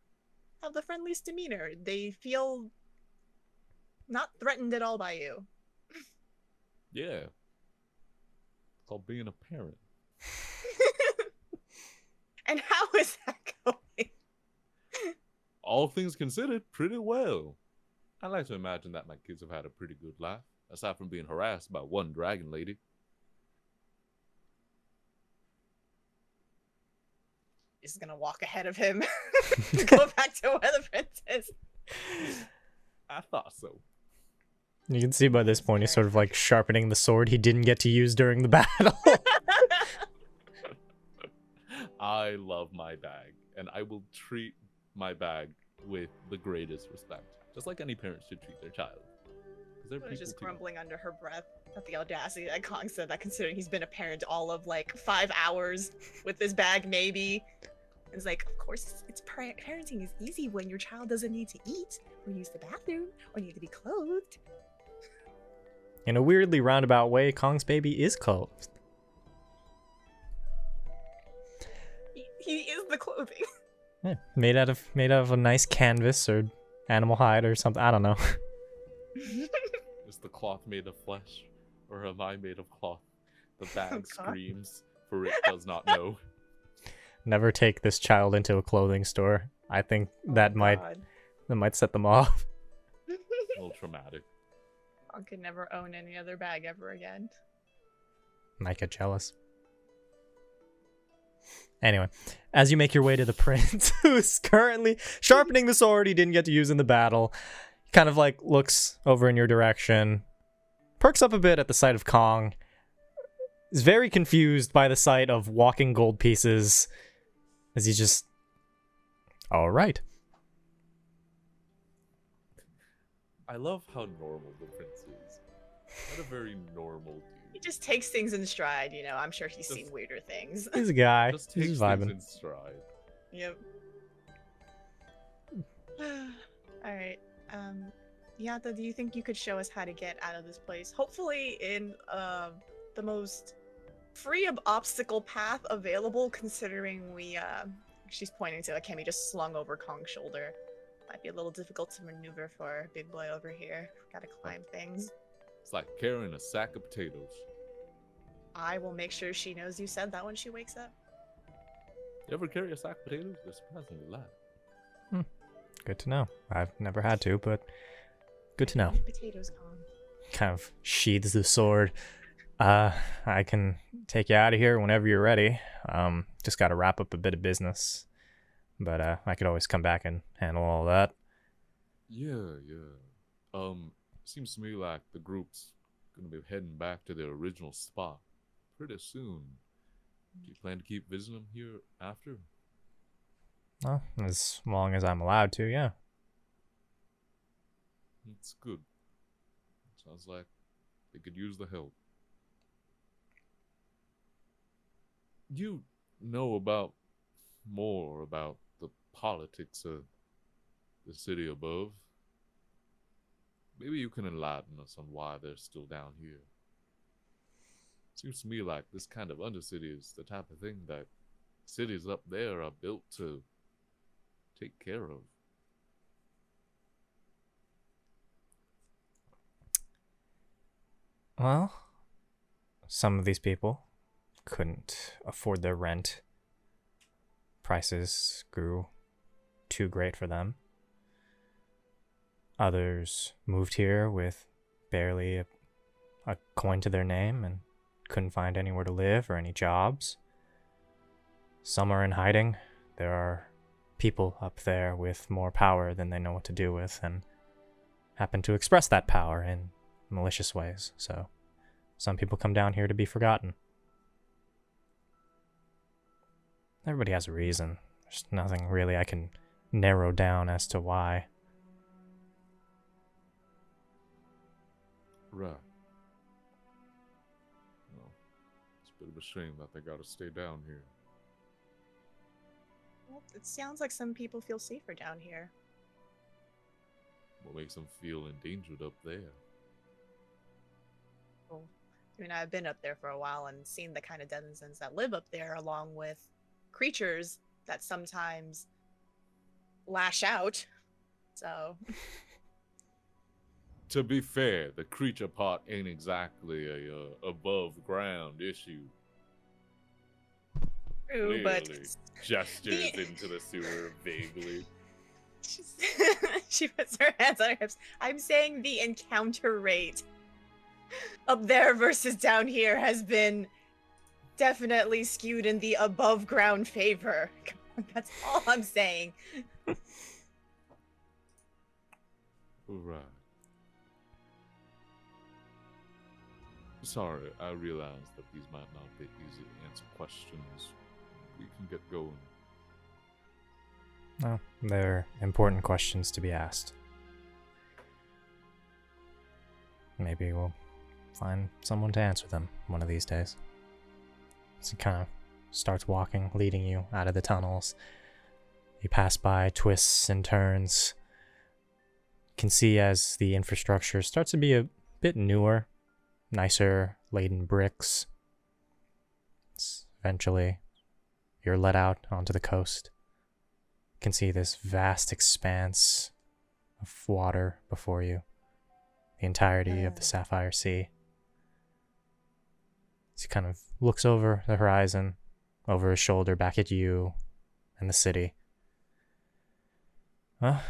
have the friendliest demeanor. They feel not threatened at all by you. Yeah. It's called being a parent. And how is that going? All things considered, pretty well. I like to imagine that my kids have had a pretty good life, aside from being harassed by one dragon lady. He's gonna walk ahead of him. Go back to where the prince is. I thought so. You can see by this point he's sort of like sharpening the sword he didn't get to use during the battle. I love my bag, and I will treat my bag with the greatest respect, just like any parent should treat their child. I was just grumbling under her breath at the audacity that Kong said that, considering he's been a parent all of like 5 hours with this bag, maybe. It's like, of course, parenting is easy when your child doesn't need to eat, or use the bathroom, or need to be clothed. In a weirdly roundabout way, Kong's baby is clothed. He is the clothing. Yeah, made out of a nice canvas or animal hide or something. I don't know. Is the cloth made of flesh, or am I made of cloth? The bag screams, for it does not know. Never take this child into a clothing store. I think that might set them off. A little traumatic. Kong could never own any other bag ever again. Might get jealous. Anyway, as you make your way to the prince, who's currently sharpening the sword he didn't get to use in the battle, kind of like looks over in your direction, perks up a bit at the sight of Kong, is very confused by the sight of walking gold pieces, as he just... Alright. I love how normal the prince is. What a very normal dude. He just takes things in stride, you know. I'm sure he's seen weirder things. He's a guy. Just He's takes just things vibing. in stride. Yep. Alright. Yata, do you think you could show us how to get out of this place? Hopefully in the most free of obstacle path available, considering we She's pointing to a Kemi just slung over Kong's shoulder. Might be a little difficult to maneuver for big boy over here. Gotta climb things. It's like carrying a sack of potatoes. I will make sure she knows you said that when she wakes up. You ever carry a sack of potatoes? They're surprisingly light. Good to know. I've never had to, but good to know. Potatoes, Kong. Kind of sheathes the sword. I can take you out of here whenever you're ready. Just got to wrap up a bit of business. But I could always come back and handle all that. Yeah. Seems to me like the group's gonna be heading back to their original spot pretty soon. Do you plan to keep visiting them here after? Well, as long as I'm allowed to, yeah. It's good. Sounds like they could use the help. You know more about the politics of the city above. Maybe you can enlighten us on why they're still down here. Seems to me like this kind of undercity is the type of thing that cities up there are built to take care of. Well, some of these people couldn't afford their rent. Prices grew too great for them. Others moved here with barely a coin to their name and couldn't find anywhere to live or any jobs. Some are in hiding. There are people up there with more power than they know what to do with and happen to express that power in malicious ways. So some people come down here to be forgotten. Everybody has a reason. There's nothing really I can narrow down as to why. Right. Well, it's a bit of a shame that they gotta stay down here. Well, it sounds like some people feel safer down here. What makes them feel endangered up there? Well, I mean, I've been up there for a while and seen the kind of denizens that live up there, along with creatures that sometimes lash out. So... To be fair, the creature part ain't exactly a above ground issue. True, but Clearly gestures into the sewer vaguely. she puts her hands on her hips. I'm saying the encounter rate up there versus down here has been definitely skewed in the above ground favor. That's all I'm saying. Right. Sorry, I realize that these might not be easy to answer questions. We can get going. No, they're important questions to be asked. Maybe we'll find someone to answer them one of these days. So he kind of starts walking, leading you out of the tunnels. You pass by twists and turns. You can see as the infrastructure starts to be a bit newer, nicer laden bricks. Eventually, you're let out onto the coast. You can see this vast expanse of water before you. The entirety of the Sapphire Sea. So he kind of looks over the horizon, over his shoulder, back at you and the city. Well,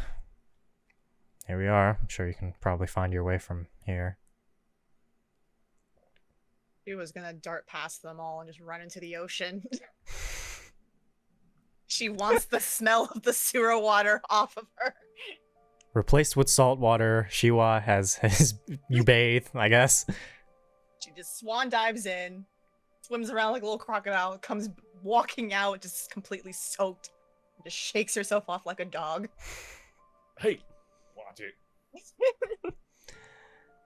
here we are. I'm sure you can probably find your way from here. She was gonna dart past them all and just run into the ocean. She wants the smell of the sewer water off of her. Replaced with salt water, Shiwa has you bathe, I guess. She just swan dives in, swims around like a little crocodile, comes walking out just completely soaked, just shakes herself off like a dog. Hey, watch it.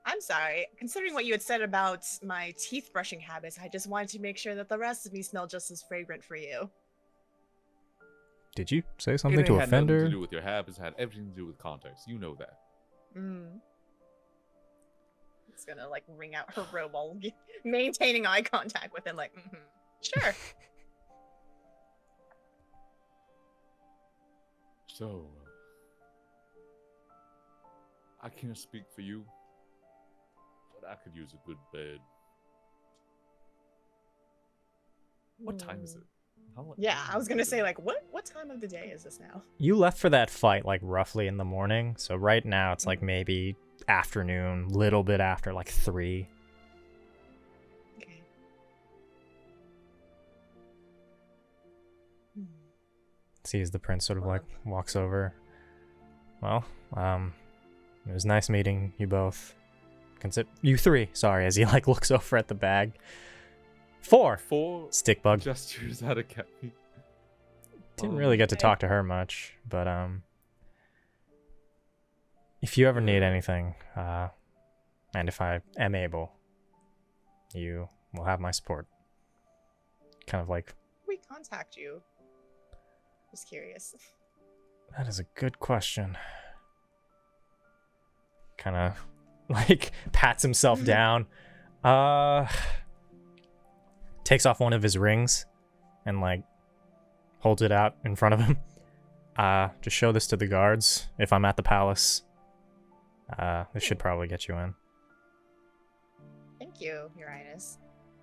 I'm sorry. Considering what you had said about my teeth brushing habits, I just wanted to make sure that the rest of me smelled just as fragrant for you. Did you say something It to had offend nothing her? to do with your habits. It had everything to do with context. You know that. It's gonna like wring out her robe while maintaining eye contact with him, like, sure. So, I can't speak for you, but I could use a good bed. What time is it? Yeah, I was gonna say, like, what time of the day is this now? You left for that fight like roughly in the morning, so right now it's like maybe afternoon, little bit after like 3. Okay. Sees the prince sort of like walks over. Well, it was nice meeting you both. You 3, sorry, as he like looks over at the bag. 4. 4 Stick bug. gestures at a cat. Didn't really get to talk to her much, but if you ever need anything, and if I am able, you will have my support. Kind of like. We contact you. Just curious. That is a good question. Kind of like pats himself down. Takes off one of his rings and like holds it out in front of him. Just show this to the guards if I'm at the palace. This should probably get you in. Thank you, Your Highness.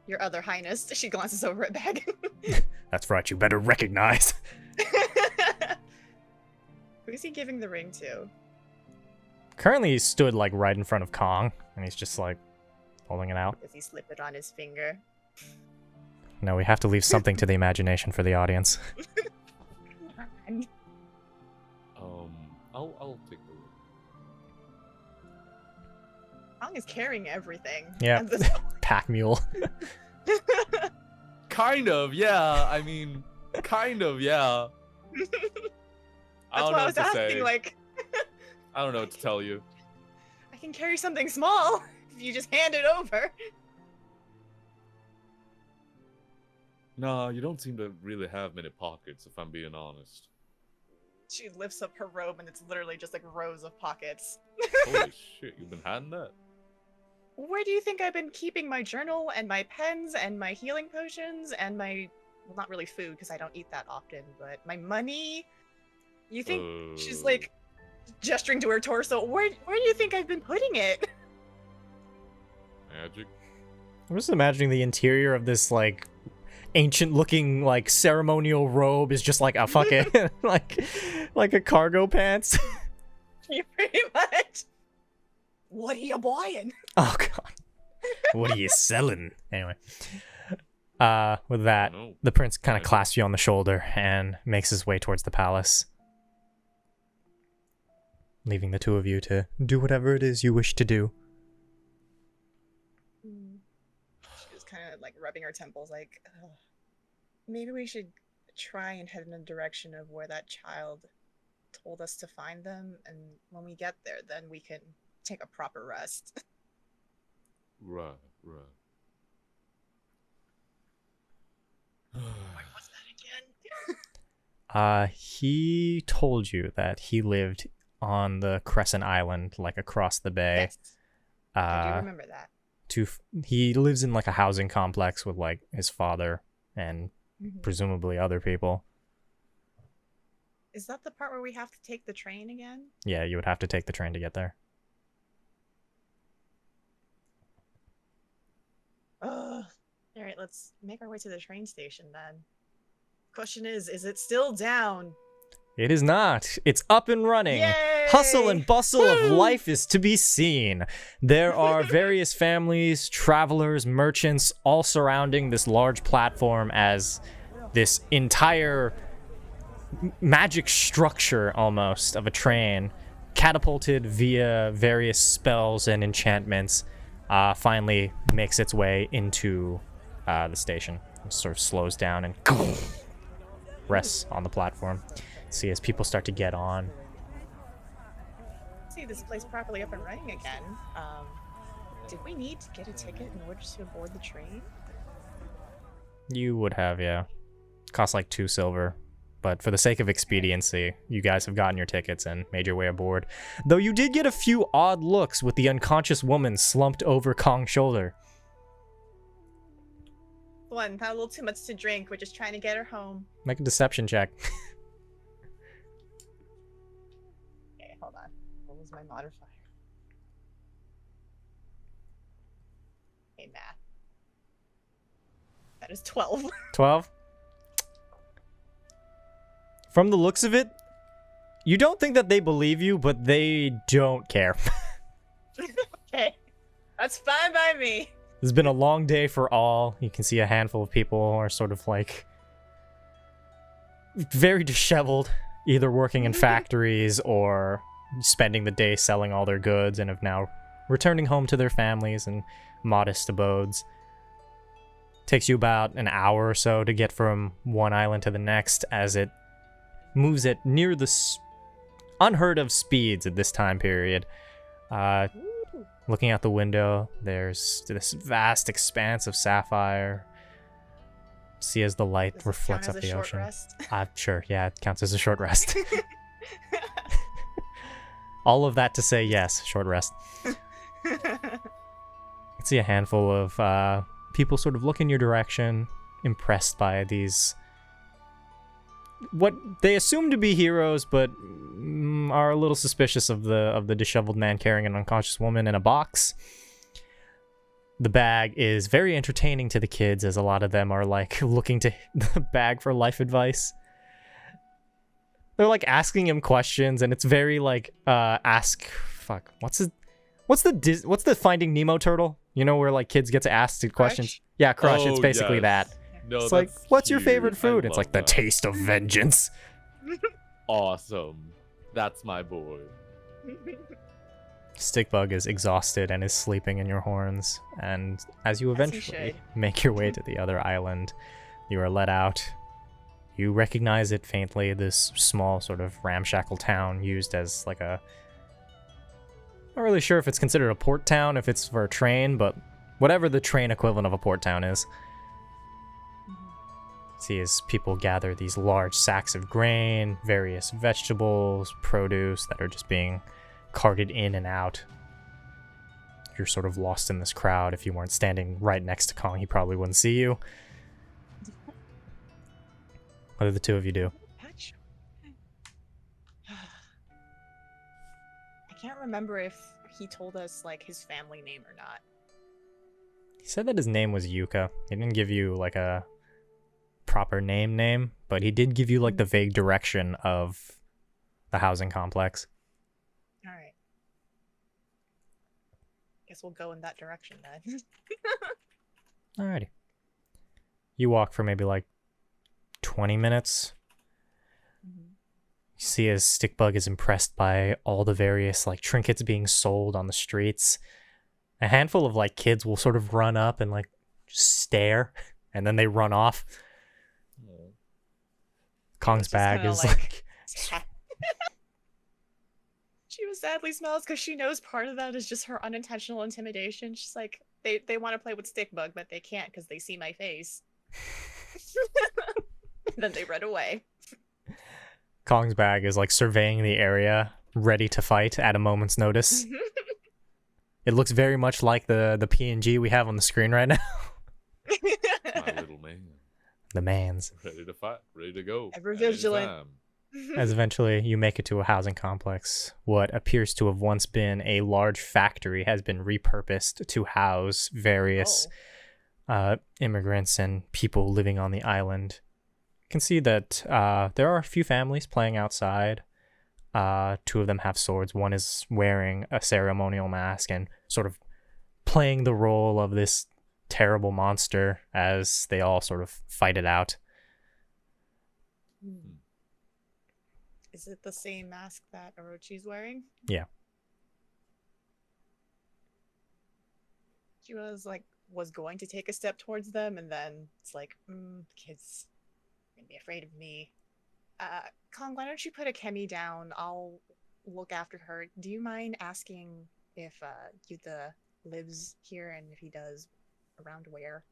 Your other Highness. She glances over at Bag. That's right, you better recognize. Who's he giving the ring to? Currently he stood like right in front of Kong and he's just like holding it out. Does he slip it on his finger? No, we have to leave something to the imagination for the audience. I'll take the ring. Kong is carrying everything. Yeah. Pack mule. Kind of, yeah. I mean, kind of, yeah. That's why I was asking, like... I don't know what to tell you. I can carry something small if you just hand it over. Nah, you don't seem to really have many pockets, if I'm being honest. She lifts up her robe and it's literally just like rows of pockets. Holy shit, you've been hiding that? Where do you think I've been keeping my journal and my pens and my healing potions and my... Well, not really food because I don't eat that often, but my money? You think she's like gesturing to her torso? Where do you think I've been putting it? Magic? I'm just imagining the interior of this like ancient looking like ceremonial robe is just like a fucking like a cargo pants. You pretty much. What are you buying? Oh god. What are you selling? Anyway. With that, the prince kind of clasps you on the shoulder and makes his way towards the palace. Leaving the two of you to do whatever it is you wish to do. She was kind of like rubbing her temples like, ugh. Maybe we should try and head in the direction of where that child told us to find them, and when we get there, then we can take a proper rest. Right. What was that again? He told you that he lived on the Crescent Island, like across the bay. Yes. I do remember that. He lives in like a housing complex with like his father and presumably other people. Is that the part where we have to take the train again? Yeah, you would have to take the train to get there. Ugh. All right, let's make our way to the train station then. Question is it still down? It is not. It's up and running. Yay! Hustle and bustle of life is to be seen. There are various families, travelers, merchants, all surrounding this large platform as this entire magic structure almost of a train, catapulted via various spells and enchantments, finally makes its way into the station. It sort of slows down and rests on the platform. See, as people start to get on. See this place properly up and running again. Did we need to get a ticket in order to board the train? You would have, yeah. Cost like 2 silver. But for the sake of expediency, you guys have gotten your tickets and made your way aboard. Though you did get a few odd looks with the unconscious woman slumped over Kong's shoulder. One, had a little too much to drink. We're just trying to get her home. Make a deception check. my modifier. Hey, math. That is 12. 12. From the looks of it, you don't think that they believe you, but they don't care. Okay. That's fine by me. It's been a long day for all. You can see a handful of people are sort of like very disheveled, either working in factories or spending the day selling all their goods and have now returning home to their families and modest abodes. Takes you about an hour or so to get from one island to the next as it moves at near the unheard of speeds at this time period. Looking out the window, there's this vast expanse of sapphire. See as the light Does it reflects count off as a the short ocean. rest? Sure, yeah, it counts as a short rest. All of that to say yes, short rest. You can see a handful of people sort of look in your direction, impressed by these what they assume to be heroes, but are a little suspicious of the disheveled man carrying an unconscious woman in a box. The bag is very entertaining to the kids, as a lot of them are like looking to the bag for life advice. They're like asking him questions, and it's very like what's the Finding Nemo turtle? You know, where like kids get to ask questions. Yeah, Crush. It's basically that. No, It's like, that's what's your cute. favorite I food? It's love like the that. taste of vengeance. Awesome. That's my boy. Stickbug is exhausted and is sleeping in your horns, and as you As he eventually should. make your way to the other island, you are let out. You recognize it faintly, this small sort of ramshackle town used as like a... Not really sure if it's considered a port town, if it's for a train, but whatever the train equivalent of a port town is. See as people gather these large sacks of grain, various vegetables, produce that are just being carted in and out. You're sort of lost in this crowd. If you weren't standing right next to Kong, he probably wouldn't see you. What do the two of you do? Patch. I can't remember if he told us like his family name or not. He said that his name was Yuka. He didn't give you like a proper name, but he did give you like the vague direction of the housing complex. All right. Guess we'll go in that direction then. Alrighty. You walk for maybe like 20 minutes. You see as Stickbug is impressed by all the various like trinkets being sold on the streets. A handful of like kids will sort of run up and like just stare, and then they run off. Kong's It's just bag kinda is like- like She was sadly smiles because she knows part of that is just her unintentional intimidation. She's like, they want to play with Stickbug, but they can't because they see my face. Then they run away. Kong's bag is like surveying the area, ready to fight at a moment's notice. It looks very much like the PNG we have on the screen right now. My little man. The man's. Ready to fight. Ready to go. Ever at any vigilant. time. As eventually you make it to a housing complex. What appears to have once been a large factory has been repurposed to house various immigrants and people living on the island. You can see that there are a few families playing outside. Two of them have swords. One is wearing a ceremonial mask and sort of playing the role of this terrible monster as they all sort of fight it out. Is it the same mask that Orochi's wearing? Yeah. She was going to take a step towards them, and then it's like, kids are gonna be afraid of me. Kong, why don't you put a Kemi down? I'll look after her. Do you mind asking if Yuta lives here, and if he does, around where?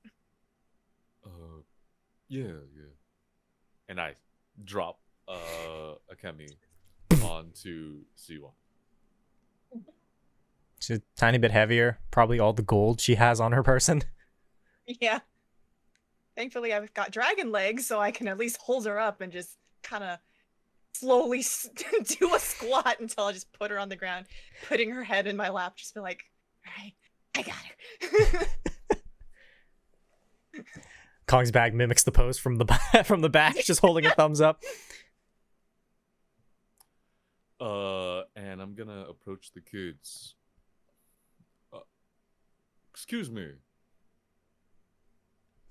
Yeah. And I drop a Kemi onto Siwa. She's a tiny bit heavier. Probably all the gold she has on her person. Yeah. Thankfully, I've got dragon legs, so I can at least hold her up and just kind of slowly do a squat until I just put her on the ground, putting her head in my lap, just be like, all right, I got her. Kong's bag mimics the pose from the from the back, just holding a thumbs up. And I'm gonna approach the kids. Excuse me.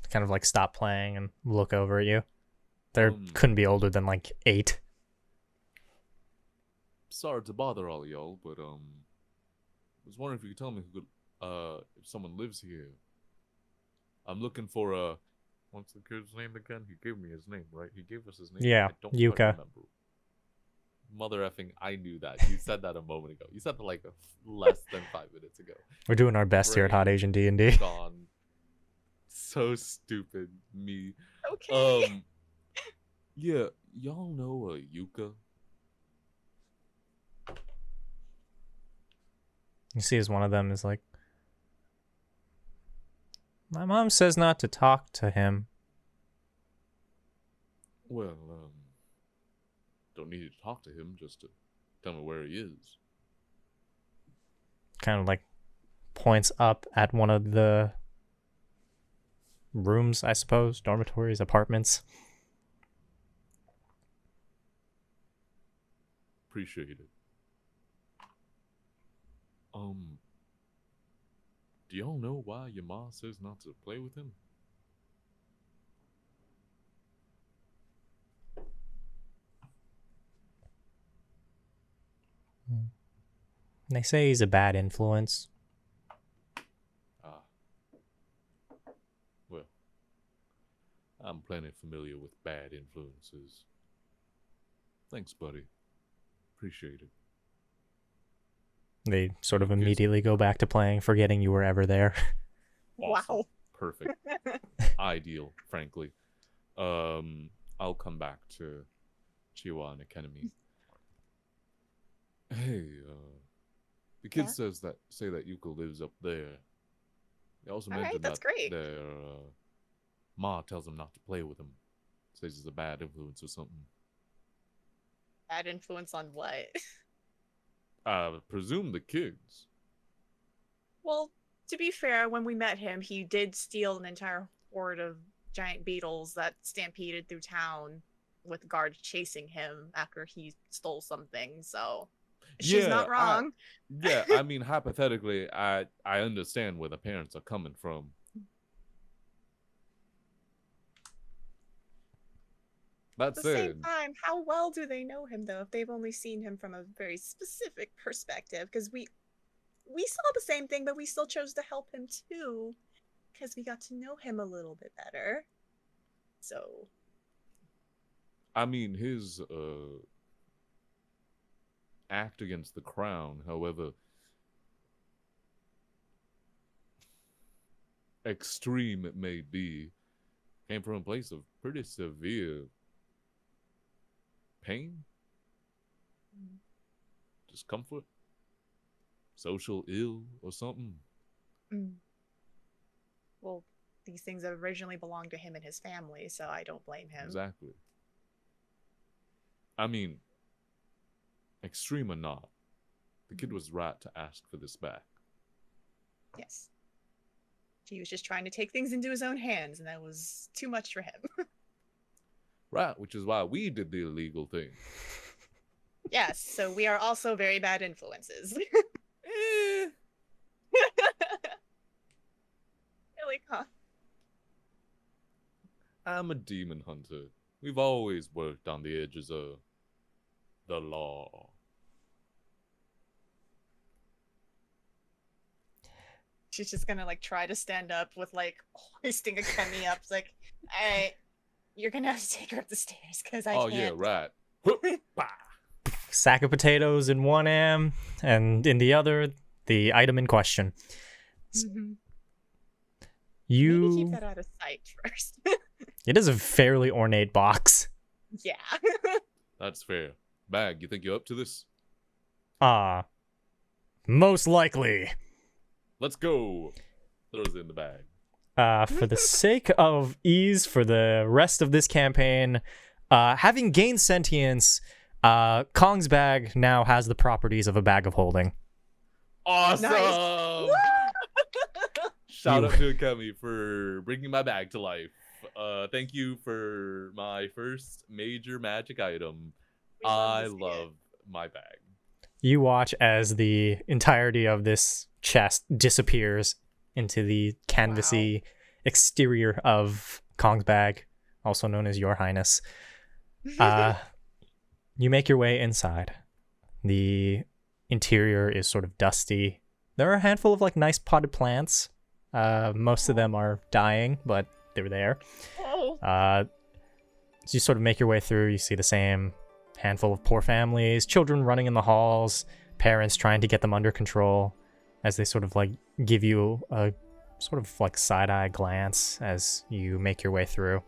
Kind of like stop playing and look over at you. They Um, couldn't be older than like 8. Sorry to bother all y'all, but I was wondering if you could tell me who could, if someone lives here. I'm looking for what's the kid's name again? He gave me his name, right? He gave us his name. Yeah, I don't Yuka. quite remember. Mother effing, I knew that. You said that a moment ago. You said that like less than 5 minutes ago. We're doing our best here at Hot Asian D&D. Gone. So stupid, me. Okay. Yeah, y'all know Yuka? You see as one of them is like, my mom says not to talk to him. Well, don't need you to talk to him, just to tell me where he is. Kind of like points up at one of the rooms, I suppose, dormitories, apartments. Appreciate it. Do y'all know why your ma says not to play with him? They say he's a bad influence. Ah. Well, I'm plenty familiar with bad influences. Thanks, buddy. Appreciate it. They sort of Yes. immediately go back to playing, forgetting you were ever there. Awesome. Wow. Perfect. Ideal, frankly. I'll come back to Chiwa and Academy. Hey, the kids say that Yuka lives up there. They also All right, mentioned that's that great. their ma tells them not to play with him. Says he's a bad influence or something. Bad influence on what? I presume the kids. Well, to be fair, when we met him, he did steal an entire horde of giant beetles that stampeded through town with guards chasing him after he stole something, so she's not wrong. I mean, hypothetically, I understand where the parents are coming from. That At the said, same time, how well do they know him, though, if they've only seen him from a very specific perspective? Because we saw the same thing, but we still chose to help him too, because we got to know him a little bit better. So, I mean, his act against the crown, however extreme it may be, came from a place of pretty severe pain, discomfort, social ill, or something. well, these things originally belonged to him and his family, so I don't blame him. Exactly. I mean, extreme or not, the kid was right to ask for this back. Yes. He was just trying to take things into his own hands, and that was too much for him. Right, which is why we did the illegal thing. Yes, so we are also very bad influences. Eh. Really, huh? I'm a demon hunter. We've always worked on the edges of the law. She's just gonna like try to stand up with like hoisting a Kemi up. It's like, hey, you're gonna have to take her up the stairs because I Oh can't. yeah, right. Whoop, bah. Sack of potatoes in one am, and in the other, the item in question. Mhm. Maybe keep You... that out of sight first. It is a fairly ornate box. Yeah. That's fair. Bag, you think you're up to this? Most likely. Let's go. Throws it in the bag. For the sake of ease for the rest of this campaign, having gained sentience, Kong's bag now has the properties of a bag of holding. Awesome! Nice. Shout out to Akemi for bringing my bag to life. Thank you for my first major magic item. I love my bag. You watch as the entirety of this chest disappears into the canvasy exterior of Kong's bag, also known as Your Highness. You make your way inside. The interior is sort of dusty. There are a handful of like nice potted plants. Most of them are dying, but they're there. So you sort of make your way through. You see the same handful of poor families, children running in the halls, parents trying to get them under control as they sort of like give you a sort of like side-eye glance as you make your way through.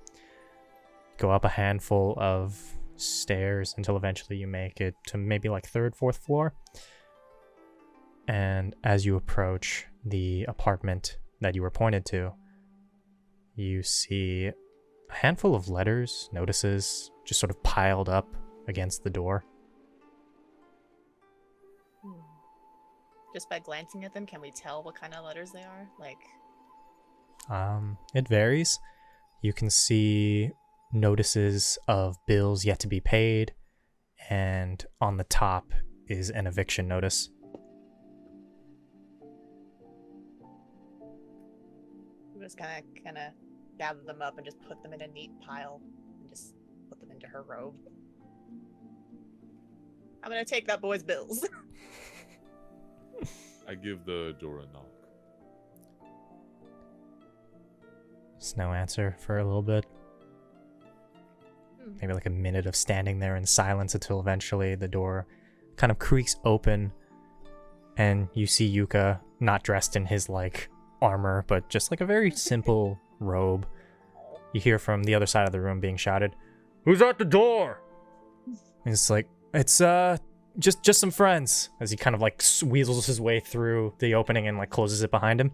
Go up a handful of stairs until eventually you make it to maybe like 3rd, 4th floor. And as you approach the apartment that you were pointed to, you see a handful of letters, notices, just sort of piled up against the door. Just by glancing at them, can we tell what kind of letters they are? Like, it varies. You can see notices of bills yet to be paid, and on the top is an eviction notice. we just kind of gather them up and just put them in a neat pile and just put them into her robe. I'm gonna take that boy's bills. I give the door a knock. There's no answer for a little bit. Maybe like a minute of standing there in silence until eventually the door kind of creaks open and you see Yuka not dressed in his like armor, but just like a very simple robe. You hear from the other side of the room being shouted, "Who's at the door?" And it's like, it's just some friends, as he kind of like weasels his way through the opening and like closes it behind him.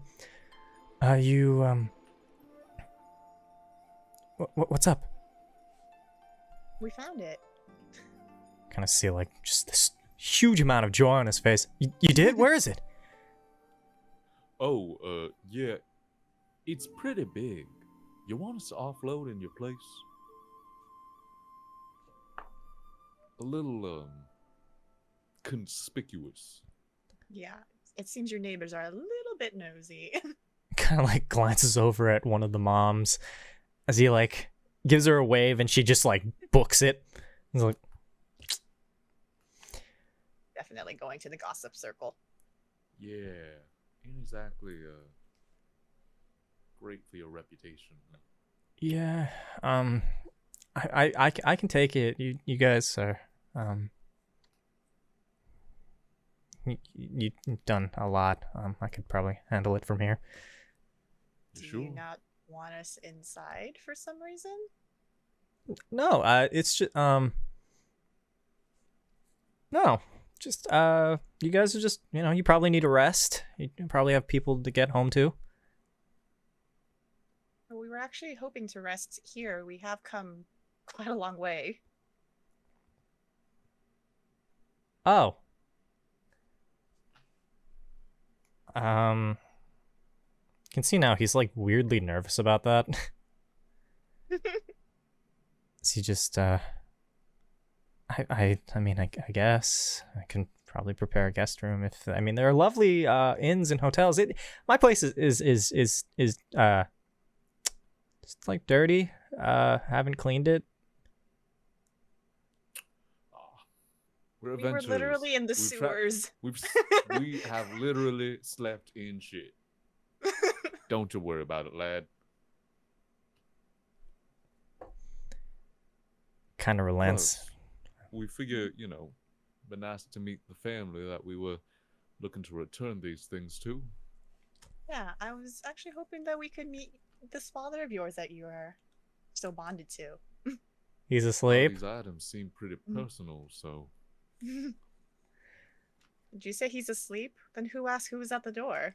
What's up? We found it. Kind of see like just this huge amount of joy on his face. You did? Where is it? Oh, yeah. It's pretty big. You want us to offload in your place? A little, conspicuous. Yeah, it seems your neighbors are a little bit nosy. Kind of like glances over at one of the moms as he like gives her a wave and she just like books it. He's like, Definitely going to the gossip circle. Yeah, ain't exactly, great for your reputation. yeah, I can take it. You guys are, you've done a lot. I could probably handle it from here. Do Sure. you not want us inside for some reason? No, it's just, no. Just, you guys are just, you probably need a rest. You probably have people to get home to. We were actually hoping to rest here. We have come quite a long way. Oh. You can see now he's like weirdly nervous about that. Is he just, I mean, I guess I can probably prepare a guest room if, there are lovely, inns and hotels. My place is just like dirty. Haven't cleaned it. We're We were adventurers. literally in the We've sewers. we have literally slept in shit. Don't you worry about it, lad. Kind of relents. Plus, we figure, been asked to meet the family that we were looking to return these things to. Yeah, I was actually hoping that we could meet this father of yours that you are so bonded to. He's All asleep. these items seem pretty personal, so Did you say he's asleep? Then who asked who was at the door?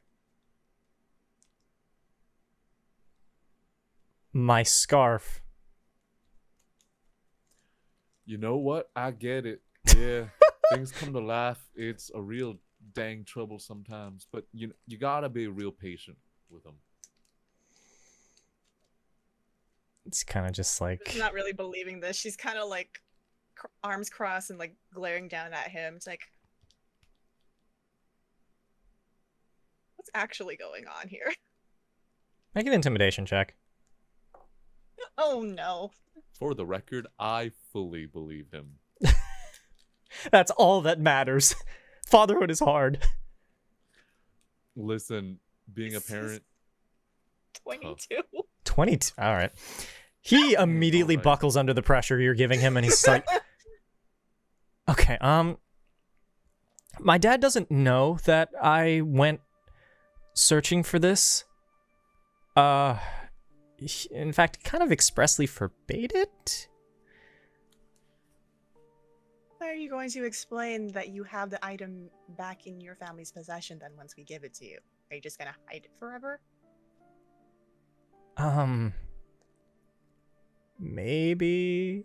My scarf. you know what? I get it. Yeah, things come to life. It's a real dang trouble sometimes, but you gotta be real patient with them. It's kind of just like, She's not really believing this. She's kind of like arms crossed and like glaring down at him. It's like, what's actually going on here? make an intimidation check. Oh no. For the record, I fully believe him. That's all that matters. Fatherhood is hard. Listen, being a parent, 22. 22. All right. He immediately Alright. buckles under the pressure you're giving him, and he's like, okay, my dad doesn't know that I went searching for this. In fact, kind of expressly forbade it. How are you going to explain that you have the item back in your family's possession then once we give it to you? Are you just gonna hide it forever? Maybe.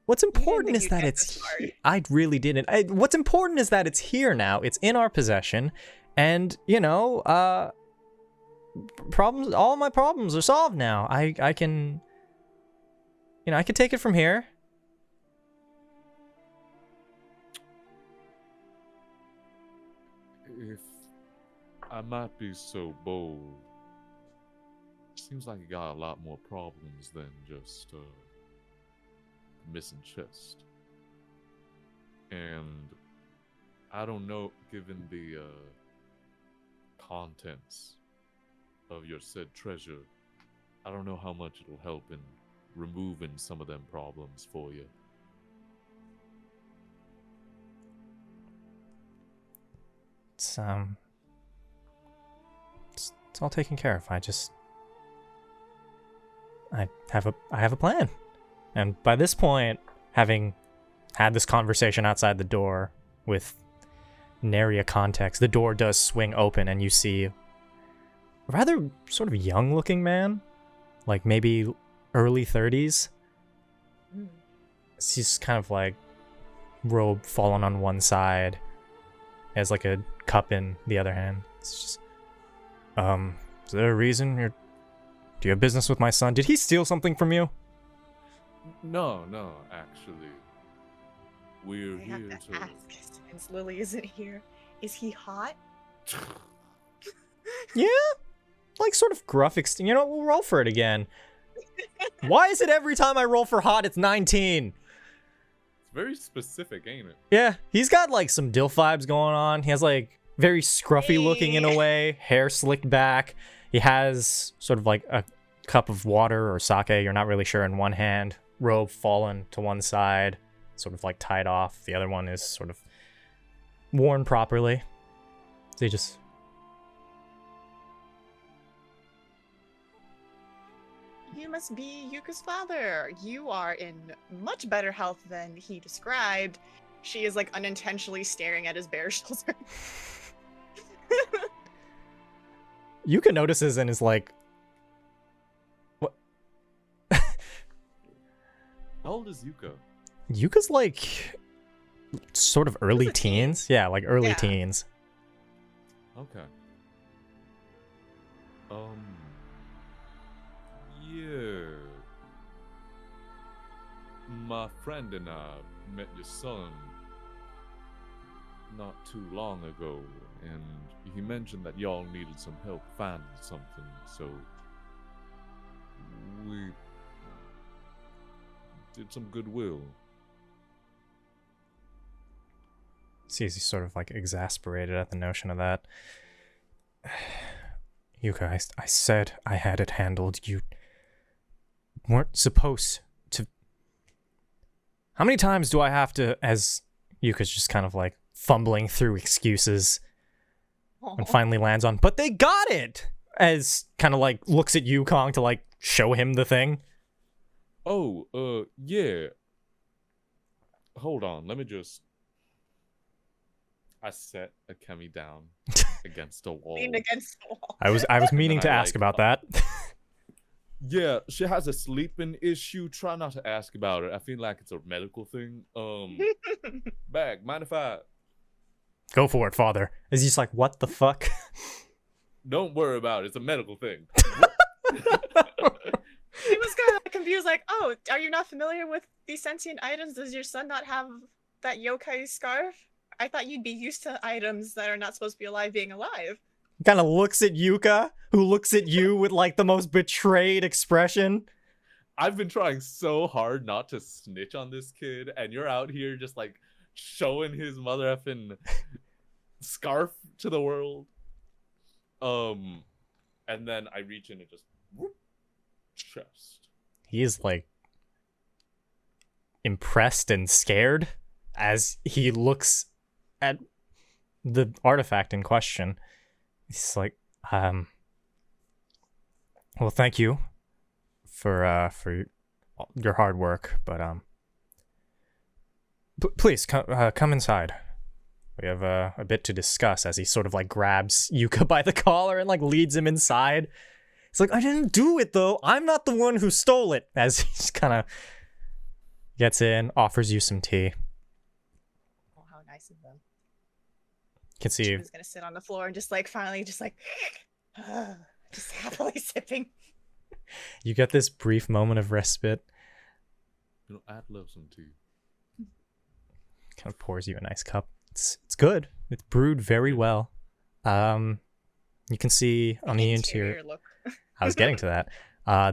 What's important think is you'd that get it's. this far. I really didn't. What's important is that it's here now. It's in our possession, and problems. All my problems are solved now. I can. I can take it from here. if I might be so bold, seems like you got a lot more problems than just missing chest. And I don't know, given the contents of your said treasure, I don't know how much it'll help in removing some of them problems for you. It's it's all taken care of. I have a plan. And by this point, having had this conversation outside the door with nary a context, the door does swing open and you see a rather sort of young looking man, like maybe early 30s. He's kind of like robe fallen on one side, has like a cup in the other hand. It's just, is there a reason do you have business with my son? Did he steal something from you? No, actually. We're I here have to to... ask, since Lily isn't here, is he hot? Yeah, like sort of gruff. We'll roll for it again. Why is it every time I roll for hot, it's 19? It's very specific, ain't it? Yeah, he's got like some DILF vibes going on. He has like very scruffy looking in a way, hair slicked back. He has sort of like a cup of water or sake, you're not really sure, in one hand, robe fallen to one side, sort of like tied off. The other one is sort of worn properly. So he just... You must be Yuka's father. You are in much better health than he described. She is like unintentionally staring at his bare shoulder. Yuka notices and is like, what? How old is Yuka? Yuka's like sort of early teens. Yeah, like early teens. Okay. Yeah. My friend and I met your son not too long ago, and he mentioned that y'all needed some help finding something, so we did some goodwill. Sees he's sort of like exasperated at the notion of that. Yuka, I said I had it handled. You weren't supposed to. How many times do I have to, as Yuka's just kind of like fumbling through excuses and finally lands on, but they got it! As kind of like looks at Yukong to like show him the thing. Oh, yeah. Hold on, let me just... I set Akemi down against a wall. Leaned against the wall. I was meaning to ask about that. Yeah, she has a sleeping issue. Try not to ask about it. I feel like it's a medical thing. Bag, mind if I? Go for it, father. Is he's like, what the fuck? Don't worry about it. It's a medical thing. He was kind of confused, like, oh, are you not familiar with these sentient items? Does your son not have that yokai scarf? I thought you'd be used to items that are not supposed to be alive being alive. Kind of looks at Yuka, who looks at you with like the most betrayed expression. I've been trying so hard not to snitch on this kid, and you're out here just like showing his mother effing scarf to the world. And then I reach in and just whoop, chest. He is like impressed and scared as he looks at the artifact in question. He's like, well, thank you for your hard work, but please come inside. We have a bit to discuss. As he sort of like grabs Yuka by the collar and like leads him inside. He's like, I didn't do it though. I'm not the one who stole it. As he just kind of gets in, offers you some tea. Oh, how nice of them. You can see She was gonna sit on the floor and just like finally just like just happily sipping. you get this brief moment of respite. You know, I'd love some tea. Kind of pours you a nice cup. It's good. It's brewed very well. You can see on the interior. Look. I was getting to that.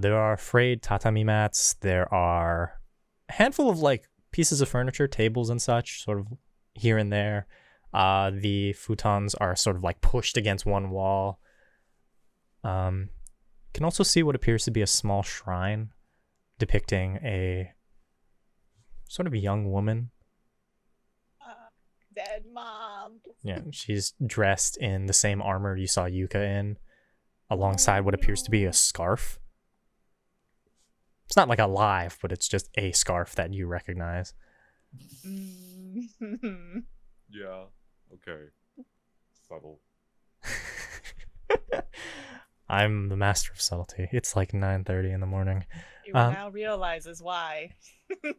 There are frayed tatami mats. There are a handful of like pieces of furniture, tables and such, sort of here and there. The futons are sort of like pushed against one wall. Can also see what appears to be a small shrine depicting a sort of a young woman. Dead mom. Yeah, she's dressed in the same armor you saw Yuka in, alongside what appears to be a scarf. It's not like alive, but it's just a scarf that you recognize. Yeah. Okay. Subtle. I'm the master of subtlety. It's like 9:30 in the morning. He now realizes why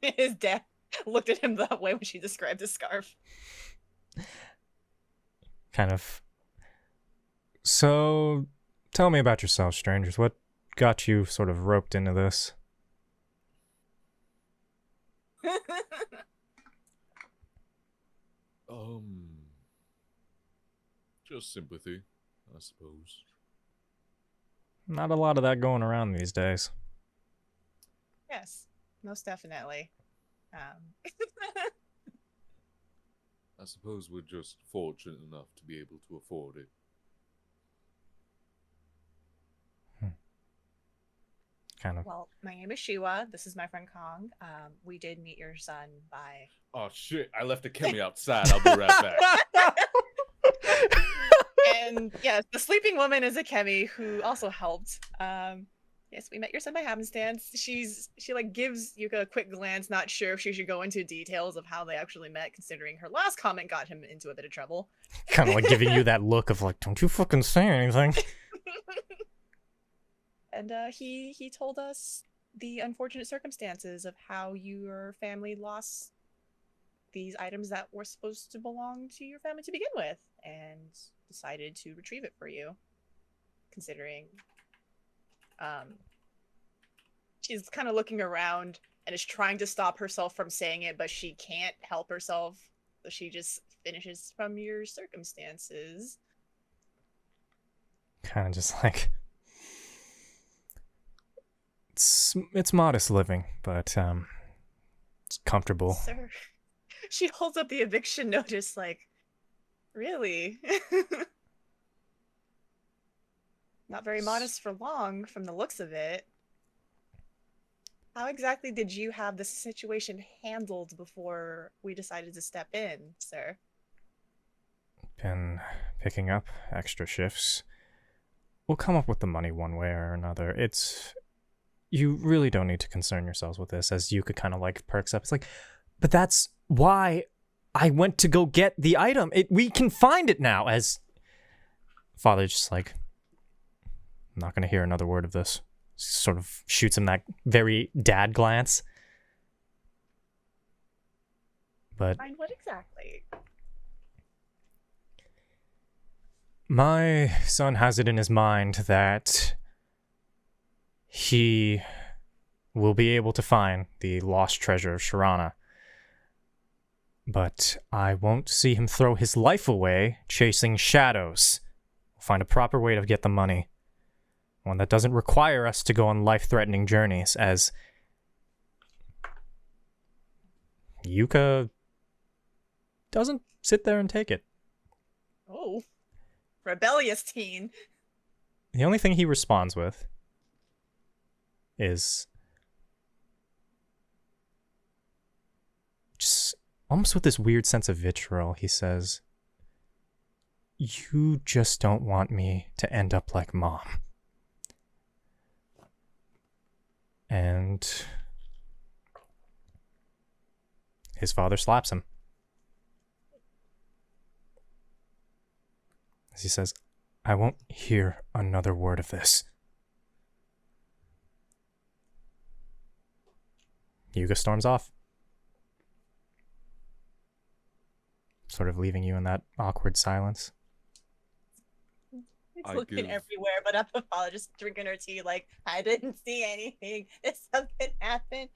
his dad looked at him that way when she described his scarf. Kind of. So, tell me about yourself, strangers. What got you sort of roped into this? Just sympathy, I suppose. Not a lot of that going around these days. Yes, most definitely. I suppose we're just fortunate enough to be able to afford it. Kind of. Well, my name is Shiwa. This is my friend Kong. We did meet your son by... Oh shit, I left a Kemi outside. I'll be right back. And yes, the sleeping woman is a Kemi who also helped. Yes, we met your son by happenstance. She like gives Yuka a quick glance, not sure if she should go into details of how they actually met, considering her last comment got him into a bit of trouble. Kind of like giving you that look of like, don't you fucking say anything. And he told us the unfortunate circumstances of how your family lost these items that were supposed to belong to your family to begin with, and decided to retrieve it for you, considering she's kind of looking around and is trying to stop herself from saying it, but she can't help herself, so she just finishes from your circumstances. Kind of just like, it's modest living, but it's comfortable. Sir, she holds up the eviction notice like, really? Not very modest for long, from the looks of it. How exactly did you have this situation handled before we decided to step in, sir? Been picking up extra shifts. We'll come up with the money one way or another. You really don't need to concern yourselves with this, as Yuka kind of like perks up. It's like, but that's why I went to go get the item. We can find it now. As father just like, I'm not going to hear another word of this. Sort of shoots him that very dad glance. But Fine, what exactly? my son has it in his mind that he will be able to find the lost treasure of Sharana. But I won't see him throw his life away chasing shadows. We'll find a proper way to get the money. One that doesn't require us to go on life-threatening journeys, as Yuka doesn't sit there and take it. Oh, rebellious teen. The only thing he responds with is just almost with this weird sense of vitriol. He says, "You just don't want me to end up like Mom." And his father slaps him as he says, "I won't hear another word of this." Yuga storms off, sort of leaving you in that awkward silence. It's I looking give- everywhere, but Apophala just drinking her tea like, I didn't see anything. Did something happen?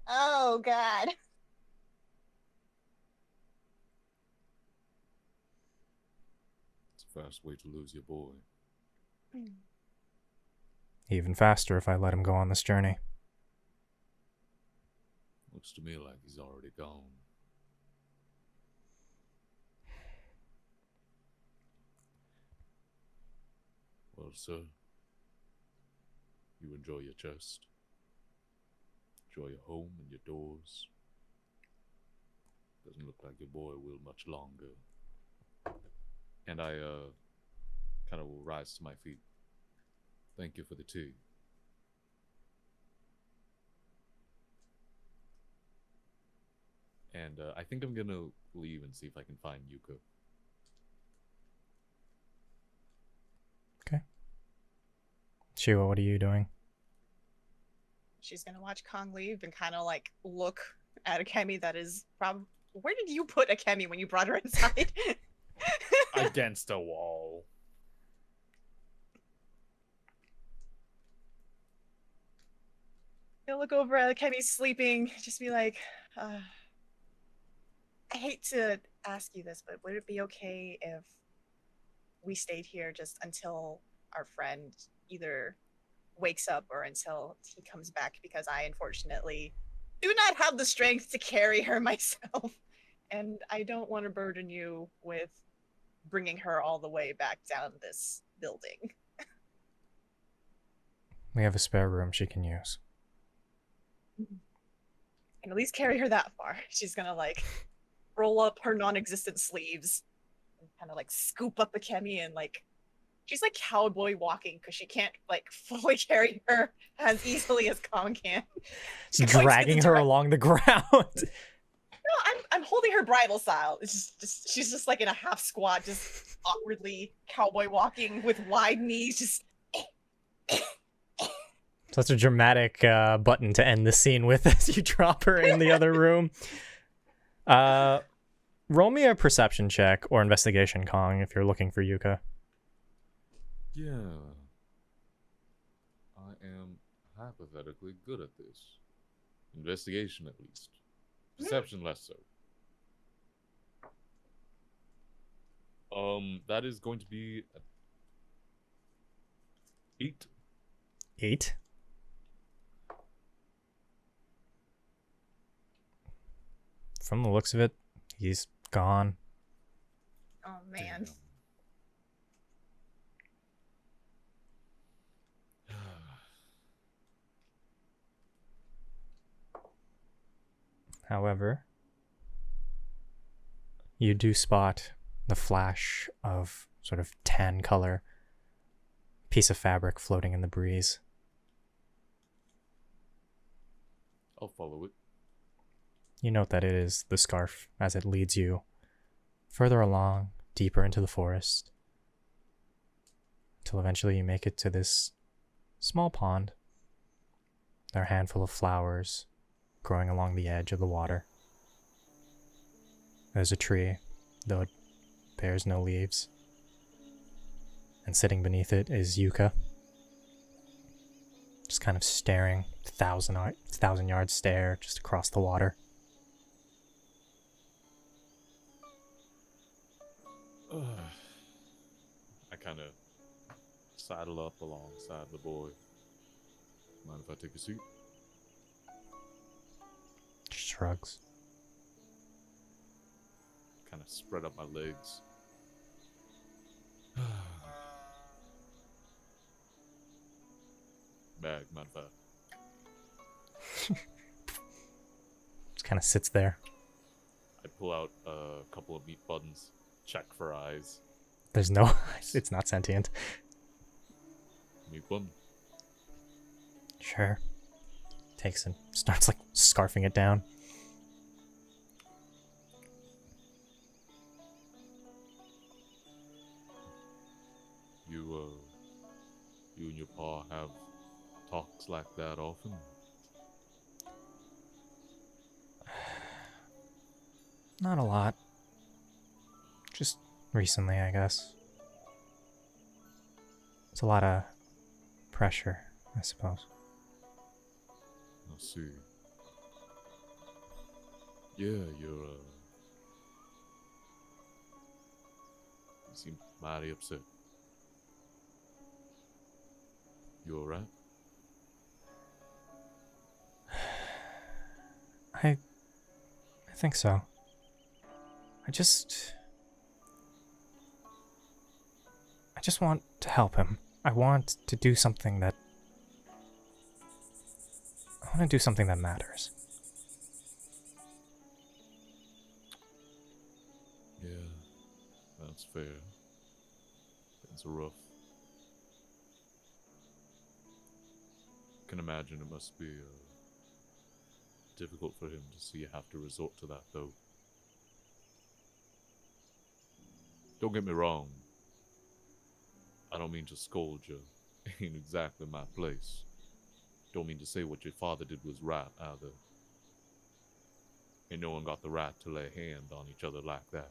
Oh, God. It's a fast way to lose your boy. Even faster if I let him go on this journey. Looks to me like he's already gone. Well, sir, you enjoy your chest. Enjoy your home and your doors. Doesn't look like your boy will much longer. And I, kind of will rise to my feet. Thank you for the tea. And I think I'm gonna leave and see if I can find Yuka. Shiwa, what are you doing? She's gonna watch Kong leave and kind of like look at Akemi that is probably. Where did you put Akemi when you brought her inside? Against a wall. He'll look over at Akemi sleeping, just be like, I hate to ask you this, but would it be okay if we stayed here just until our friend either wakes up or until he comes back? Because I unfortunately do not have the strength to carry her myself, and I don't want to burden you with bringing her all the way back down this building. We have a spare room she can use. And at least carry her that far. She's gonna like roll up her non-existent sleeves and kind of like scoop up Akemi and like she's like cowboy walking because she can't like fully carry her as easily as Kong can. Just Going to dragging the her direct- along the ground. No, I'm holding her bridal style. It's just she's just like in a half squat, just awkwardly cowboy walking with wide knees, just So that's a dramatic button to end the scene with as you drop her in the other room. Roll me a perception check or investigation, Kong, if you're looking for Yuka. Yeah. I am hypothetically good at this. Investigation, at least. Perception, less so. That is going to be 8. 8? From the looks of it, he's gone. oh man. Damn. However, you do spot the flash of sort of tan color piece of fabric floating in the breeze. I'll follow it. You note that it is the scarf as it leads you further along, deeper into the forest, until eventually you make it to this small pond There are a handful of flowers growing along the edge of the water. There's a tree, though it bears no leaves. And sitting beneath it is Yuka. Just kind of staring, thousand yard stare just across the water. I kind of saddle up alongside the boy. Mind if I take a seat? Shrugs. Kind of spread up my legs. Bag, mind if I... Just kind of sits there. I pull out a couple of meat buttons, check for eyes. There's no eyes. It's not sentient. Meat bun. Sure. Takes and starts like scarfing it down. You and your pa have talks like that often? Not a lot. Just recently, I guess. It's a lot of pressure, I suppose. I see. Yeah, you seem mighty upset. You alright? I think so. I just want to help him. I want to do something that matters. Yeah, that's fair. It's rough. I can imagine it must be difficult for him to see you have to resort to that, though. Don't get me wrong. I don't mean to scold you. Ain't exactly my place. Don't mean to say what your father did was right, either. Ain't no one got the right to lay a hand on each other like that.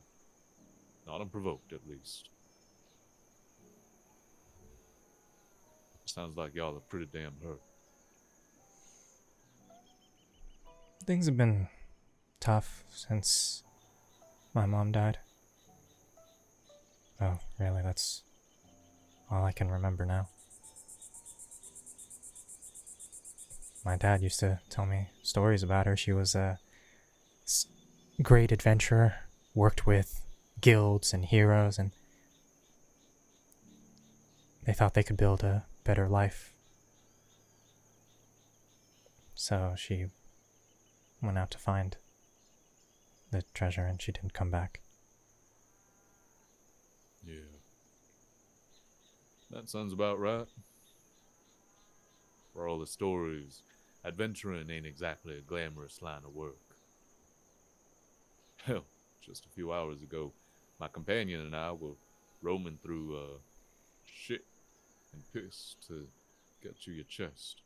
Not unprovoked, at least. Sounds like y'all are pretty damn hurt. Things have been tough since my mom died. Oh, really, that's all I can remember now. My dad used to tell me stories about her. She was a great adventurer, worked with guilds and heroes, and they thought they could build a better life. So she went out to find the treasure, and she didn't come back. Yeah. That sounds about right. For all the stories, adventuring ain't exactly a glamorous line of work. Hell, just a few hours ago, my companion and I were roaming through shit and piss to get to your chest.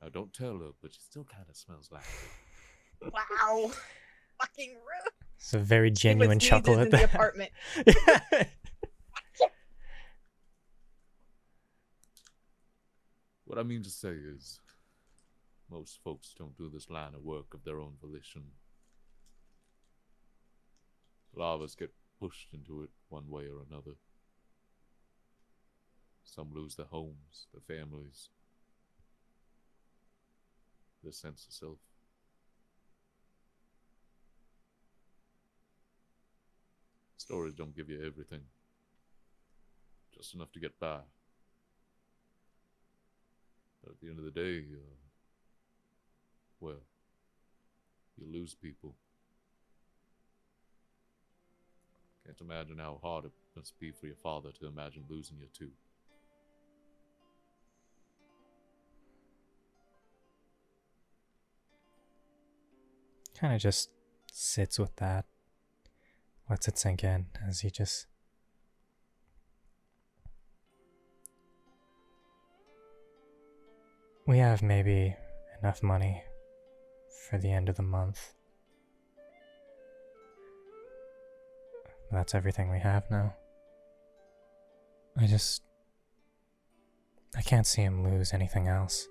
Now don't tell her, but she still kind of smells like it. Wow. Fucking rude. It's a very genuine He was chuckle sneezes at in the that. apartment. What I mean to say is, most folks don't do this line of work of their own volition. A lot of us get pushed into it one way or another. Some lose their homes, their families, their sense of self. Stories don't give you everything. Just enough to get by. But at the end of the day, well, you lose people. Can't imagine how hard it must be for your father to imagine losing you too. Kind of just sits with that, lets it sink in as he just We have maybe enough money for the end of the month. That's everything we have now. I can't see him lose anything else.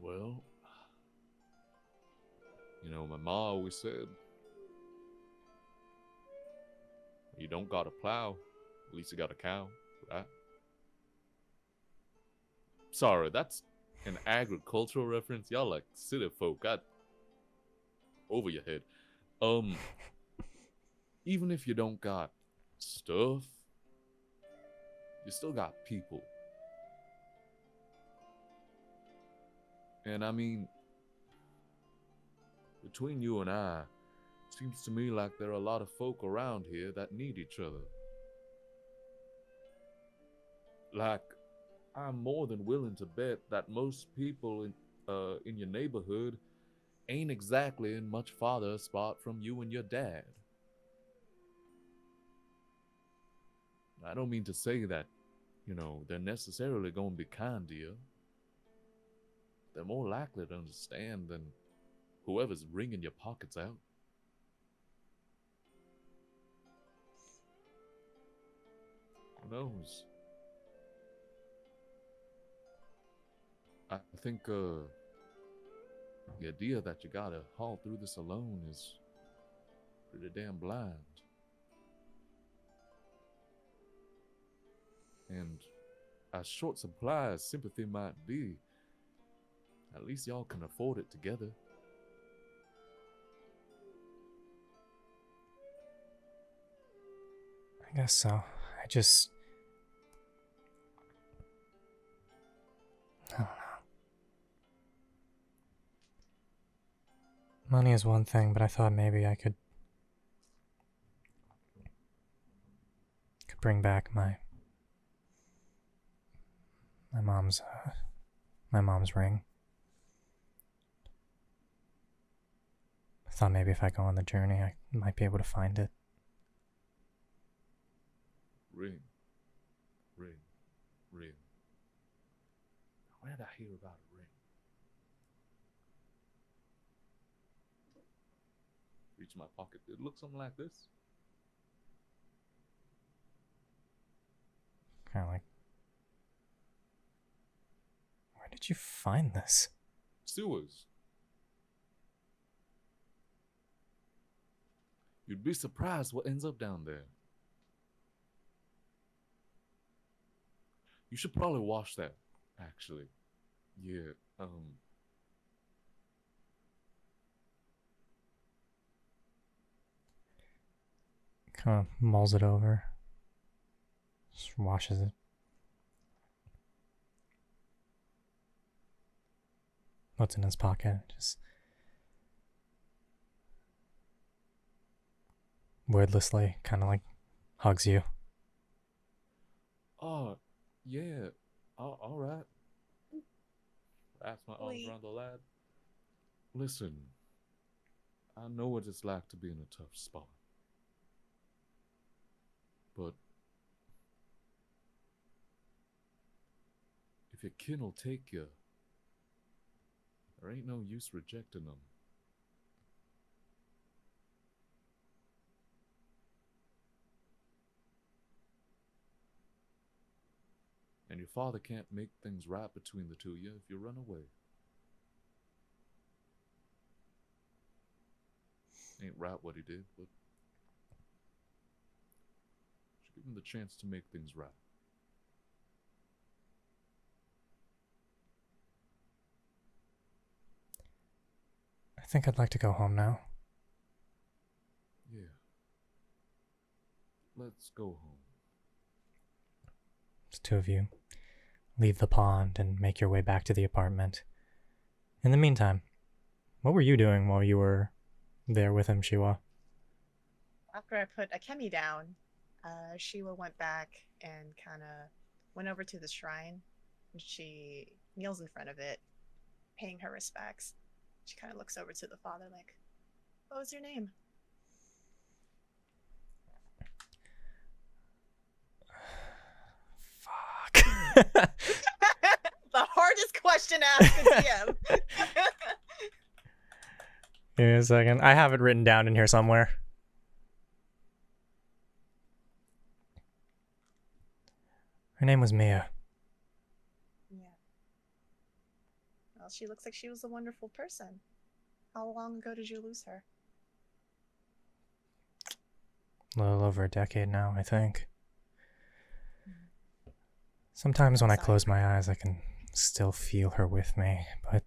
Well, you know, my ma always said, you don't got a plow, at least you got a cow, right? Sorry, that's an agricultural reference. Y'all like city folk. Got over your head. Even if you don't got stuff, you still got people. And I mean, between you and I, it seems to me like there are a lot of folk around here that need each other. Like, I'm more than willing to bet that most people in your neighborhood ain't exactly in much farther spot from you and your dad. I don't mean to say that, you know, they're necessarily going to be kind to you. They're more likely to understand than whoever's wringing your pockets out. Who knows? I think the idea that you gotta haul through this alone is pretty damn blind. And as short supply as sympathy might be, at least y'all can afford it together. I guess so. I don't know. Money is one thing, but I thought maybe I could bring back my mom's ring. I thought maybe if I go on the journey, I might be able to find it. Ring. Where did I hear about a ring? Reach my pocket. It looks something like this. Kind of like, where did you find this? Sewers. You'd be surprised what ends up down there. You should probably wash that, actually. Yeah, Kind of mulls it over. Just washes it. What's in his pocket? Just wordlessly, kind of like hugs you. oh, yeah, all right. Wraps my arms Wait. around the lad. Listen, I know what it's like to be in a tough spot. But if your kin will take you, there ain't no use rejecting them. And your father can't make things right between the two of you if you run away. Ain't right what he did, but should give him the chance to make things right. I think I'd like to go home now. Yeah. Let's go home. It's two of you. Leave the pond and make your way back to the apartment. In the meantime, what were you doing while you were there with him, Shiwa? After I put Akemi down, Sheila went back and kind of went over to the shrine. And she kneels in front of it, paying her respects. She kind of looks over to the father like, what was your name? The hardest question to ask a DM. Give me a second. I have it written down in here somewhere. Her name was Mia. Yeah. Well, she looks like she was a wonderful person. How long ago did you lose her? A little over a decade now, I think. Sometimes when I close my eyes, I can still feel her with me, but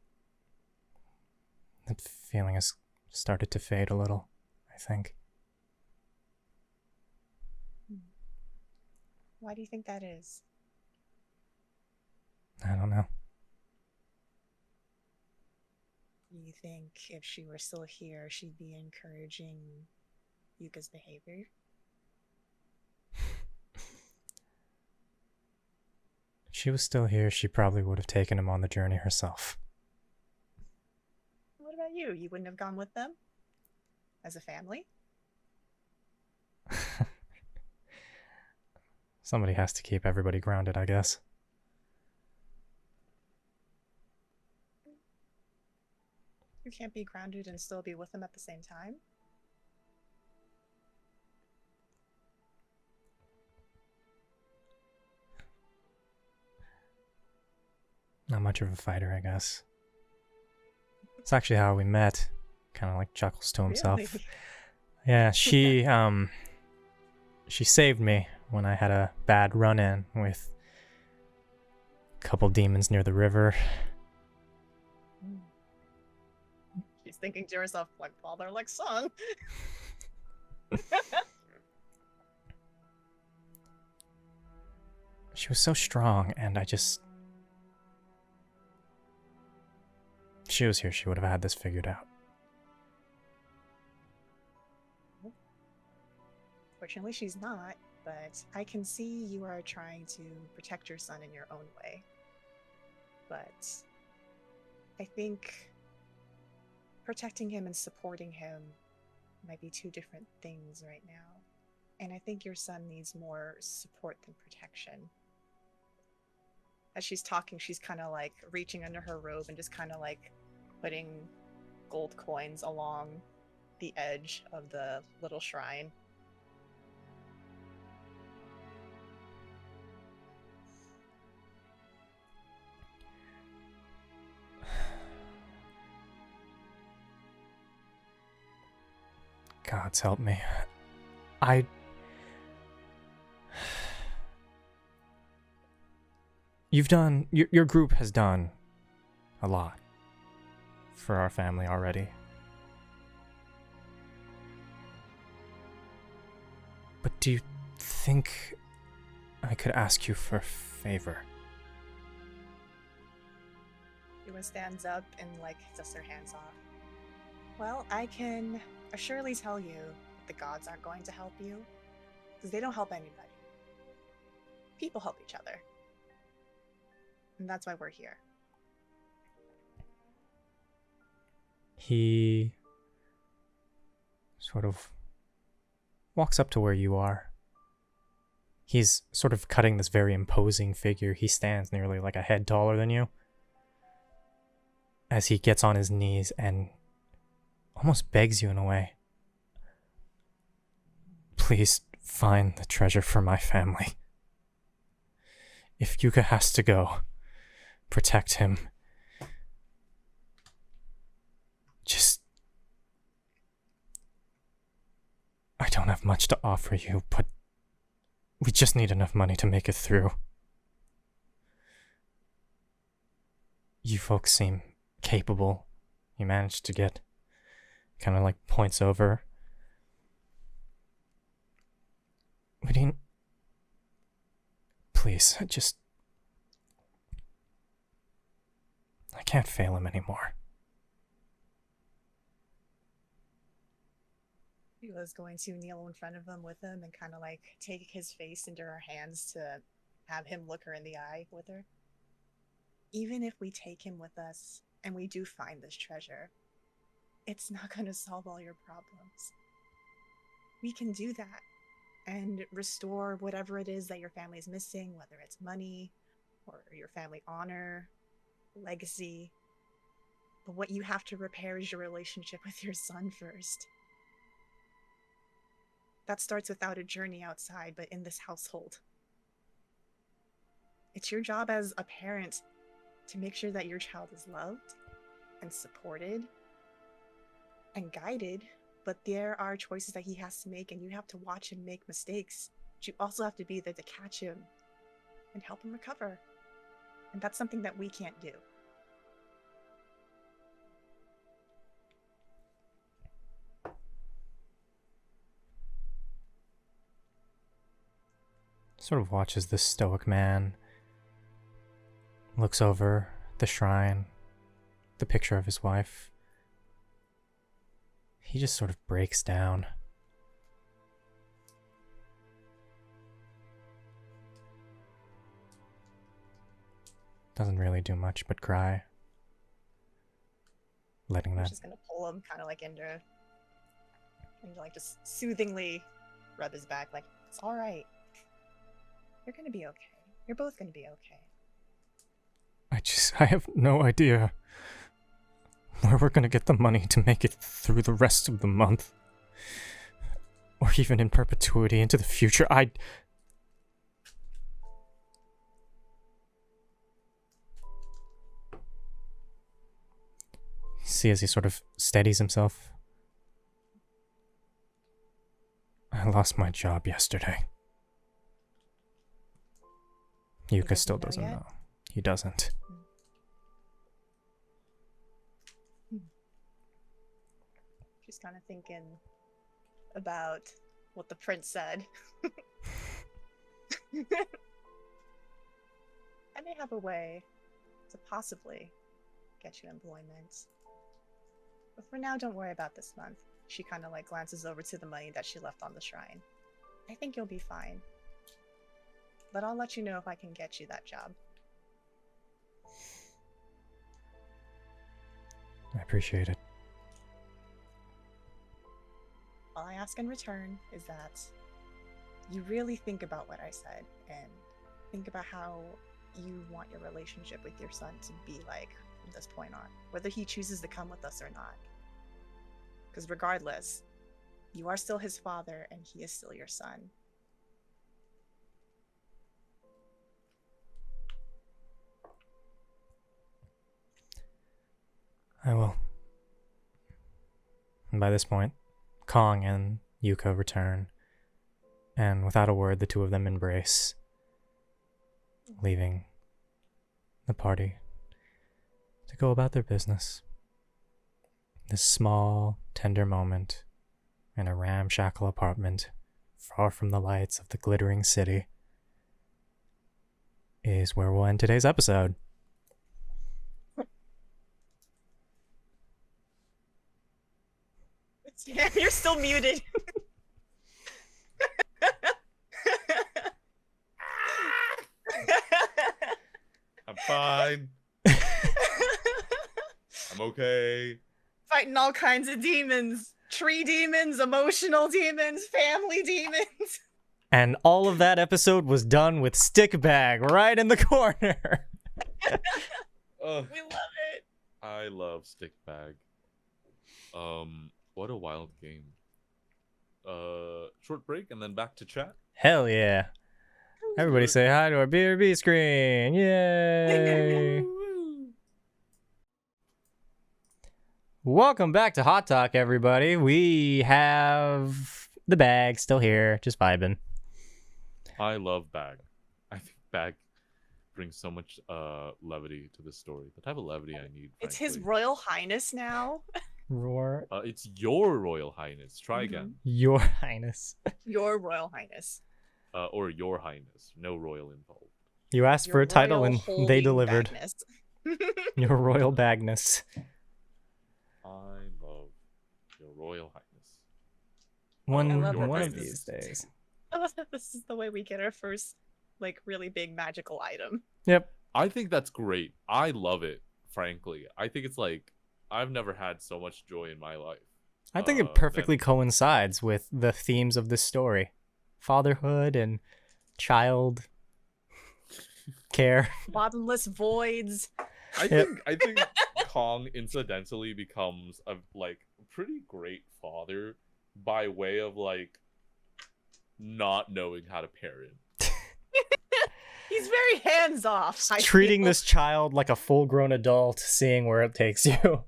that feeling has started to fade a little, I think. Why do you think that is? I don't know. Do you think if she were still here, she'd be encouraging Yuka's behavior? If she was still here, she probably would have taken him on the journey herself. What about you? You wouldn't have gone with them? As a family? Somebody has to keep everybody grounded, I guess. You can't be grounded and still be with them at the same time? Not much of a fighter, I guess. It's actually how we met. Kind of like chuckles to himself. Really? Yeah, she saved me when I had a bad run-in with a couple demons near the river. She's thinking to herself, like father, like son. She was so strong, and if she was here, she would have had this figured out. Fortunately, she's not, but I can see you are trying to protect your son in your own way. But I think protecting him and supporting him might be two different things right now. And I think your son needs more support than protection. As she's talking, she's kind of like reaching under her robe and just kind of like putting gold coins along the edge of the little shrine. Gods help me. Your group has done a lot for our family already. But do you think I could ask you for a favor? Yua stands up and like dusts her hands off. Well, I can surely tell you that the gods aren't going to help you, because they don't help anybody. People help each other. And that's why we're here. He sort of walks up to where you are. He's sort of cutting this very imposing figure. He stands nearly like a head taller than you. As he gets on his knees and almost begs you in a way. Please find the treasure for my family. If Yuka has to go, protect him. I don't have much to offer you, but we just need enough money to make it through. You folks seem capable. You managed to get kind of like points over. We didn't... Please, I can't fail him anymore. He was going to kneel in front of him with him and kind of like take his face into her hands to have him look her in the eye with her. Even if we take him with us and we do find this treasure, it's not going to solve all your problems. We can do that and restore whatever it is that your family is missing, whether it's money or your family honor, legacy. But what you have to repair is your relationship with your son first. That starts without a journey outside, but in this household. It's your job as a parent to make sure that your child is loved and supported and guided, but there are choices that he has to make, and you have to watch him make mistakes. But you also have to be there to catch him and help him recover. And that's something that we can't do. Sort of watches this stoic man, looks over the shrine, the picture of his wife. He just sort of breaks down. Doesn't really do much but cry. Letting I'm that... just gonna pull him kind of like into, and like just soothingly rub his back, like, it's all right. You're gonna be okay. You're both gonna be okay. I have no idea where we're gonna get the money to make it through the rest of the month. Or even in perpetuity into the future. See as he sort of steadies himself. I lost my job yesterday. Yuka still doesn't know. He doesn't. She's kind of thinking about what the prince said. I may have a way to possibly get you employment. But for now, don't worry about this month. She kind of like glances over to the money that she left on the shrine. I think you'll be fine. But I'll let you know if I can get you that job. I appreciate it. All I ask in return is that you really think about what I said and think about how you want your relationship with your son to be like from this point on, whether he chooses to come with us or not. Because regardless, you are still his father and he is still your son. I will. And by this point, Kong and Yuka return, and without a word, the two of them embrace, leaving the party to go about their business. This small, tender moment in a ramshackle apartment far from the lights of the glittering city is where we'll end today's episode. Yeah, you're still muted. I'm fine. I'm okay. Fighting all kinds of demons. Tree demons, emotional demons, family demons. And all of that episode was done with stick bag right in the corner. We love it. I love stick bag. What a wild game. Short break and then back to chat. Hell yeah. Everybody say hi to our BRB screen. Yay. Welcome back to Hot Talk, everybody. We have the bag still here, just vibing. I love Bag. I think Bag brings so much levity to this story. The type of levity I need. It's His frankly. Royal Highness now. Roar. It's your Royal Highness. Try again. Your Highness. Your Royal Highness. Or Your Highness. No royal involved. You asked for Your a title royal and holy they delivered. bagness. Your Royal Bagness. I love your Royal Highness. One I love of that these days. I love that this is the way we get our first, like, really big magical item. Yep. I think that's great. I love it, frankly. I think it's like, I've never had so much joy in my life. I think it perfectly coincides with the themes of this story. Fatherhood and child care. Bottomless voids. I think Kong incidentally becomes a like pretty great father by way of like not knowing how to parent. He's very hands off. Treating this child like a full-grown adult, seeing where it takes you.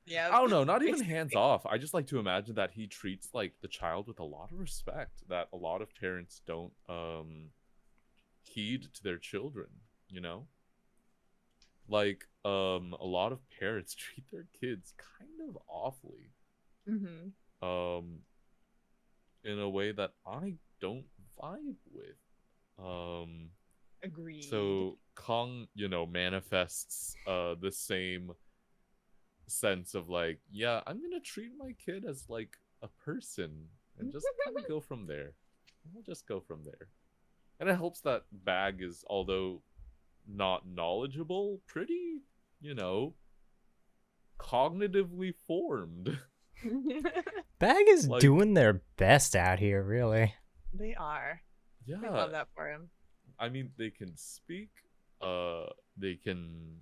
Yeah. I don't know, not even hands off. I just like to imagine that he treats like the child with a lot of respect that a lot of parents don't heed to their children, you know? Like a lot of parents treat their kids kind of awfully. Mm-hmm. In a way that I don't vibe with. Agreed. So Kong, you know, manifests the same sense of like, yeah, I'm gonna treat my kid as like a person and just kind of go from there. We'll just go from there. And it helps that Bag is, although not knowledgeable, pretty, you know, cognitively formed. Bag is Like- doing their best out here, really. They are. Yeah. I love that for him. I mean, they can speak, they can,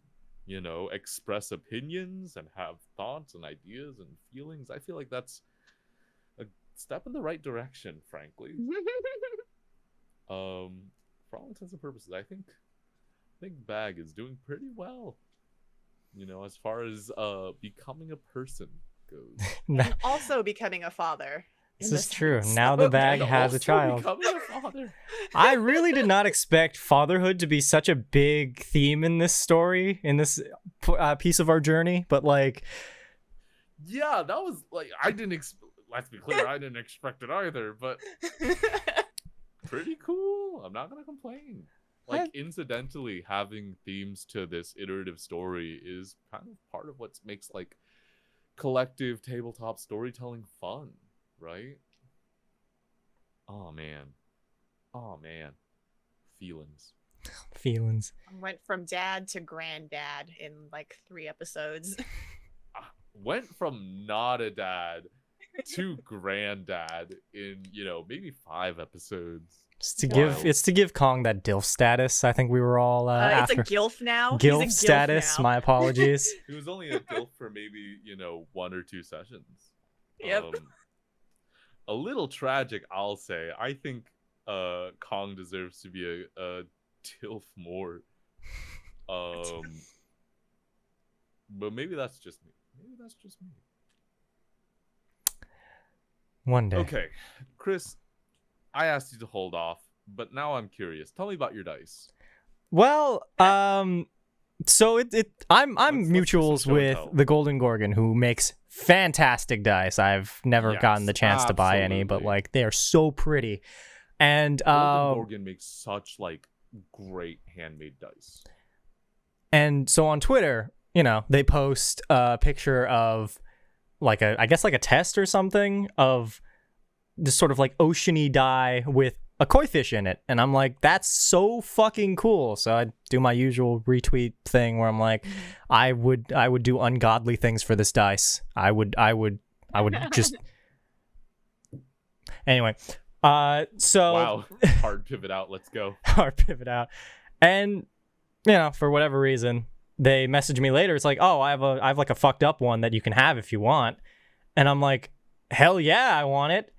you know, express opinions and have thoughts and ideas and feelings. I feel like that's a step in the right direction, frankly. For all intents and purposes, I think Bag is doing pretty well. You know, as far as becoming a person goes. And also becoming a father. This is true. Now the Bag And has a also child. becoming a father. I really did not expect fatherhood to be such a big theme in this story, in this piece of our journey, but like... Yeah, that was like, let's be clear, I didn't expect it either, but pretty cool. I'm not gonna complain. Like, incidentally, having themes to this iterative story is kind of part of what makes like collective tabletop storytelling fun, right? Oh man, Feelings. Went from dad to granddad in like 3 episodes. Went from not a dad to granddad in, you know, maybe 5 episodes. It's to give Kong that DILF status. I think we were all It's after a GILF now. GILF He's a status. now. My apologies. He was only a DILF for maybe, you know, 1 or 2 sessions. Yep. A little tragic, I'll say. I think Kong deserves to be a DILF more. But maybe that's just me. One day. Okay, Chris, I asked you to hold off, but now I'm curious. Tell me about your dice. Well, so I'm Let's do some mutuals show and with tell. the Golden Gorgon, who makes fantastic dice. I've never Yes, gotten the chance to buy any, but absolutely. like they are so pretty. And Golden Gorgon makes such like great handmade dice. and so on Twitter, you know, they post a picture of like I guess like a test or something of this sort of like oceany die with a koi fish in it, and I'm like, that's so fucking cool. So I do my usual retweet thing where I'm like, I would do ungodly things for this dice. I would just anyway. So Wow, hard pivot out. Let's go. hard pivot out, and you know, for whatever reason, they message me later. It's like, oh, I have like a fucked up one that you can have if you want, and I'm like, hell yeah, I want it.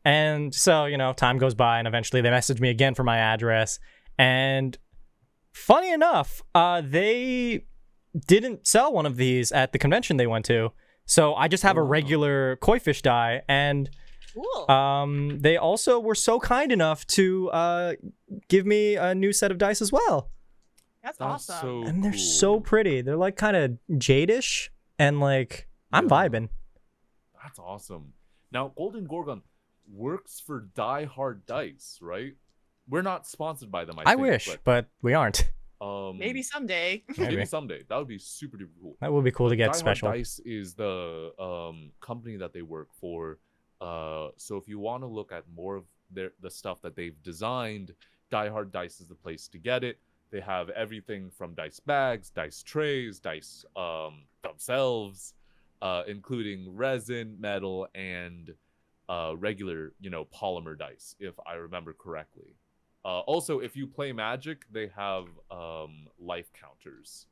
And so, you know, time goes by, and eventually they message me again for my address. And funny enough, they didn't sell one of these at the convention they went to. So I just have a regular koi fish die. And Cool. they also were so kind enough to give me a new set of dice as well. That's That's awesome. so And they're cool. so pretty. They're like kind of jadish, and like I'm Yeah. vibing. That's awesome. Now, Golden Gorgon works for Die Hard Dice, right? We're not sponsored by them, I think, wish, but we aren't. Maybe someday. maybe Maybe. someday. That would be super duper cool. That would be cool to get Die special. Hard Dice is the company that they work for. So if you want to look at more of the stuff that they've designed, Die Hard Dice is the place to get it. They have everything from dice bags, dice trays, dice themselves, including resin, metal, and regular, you know, polymer dice, if I remember correctly. Also, if you play Magic, they have life counters,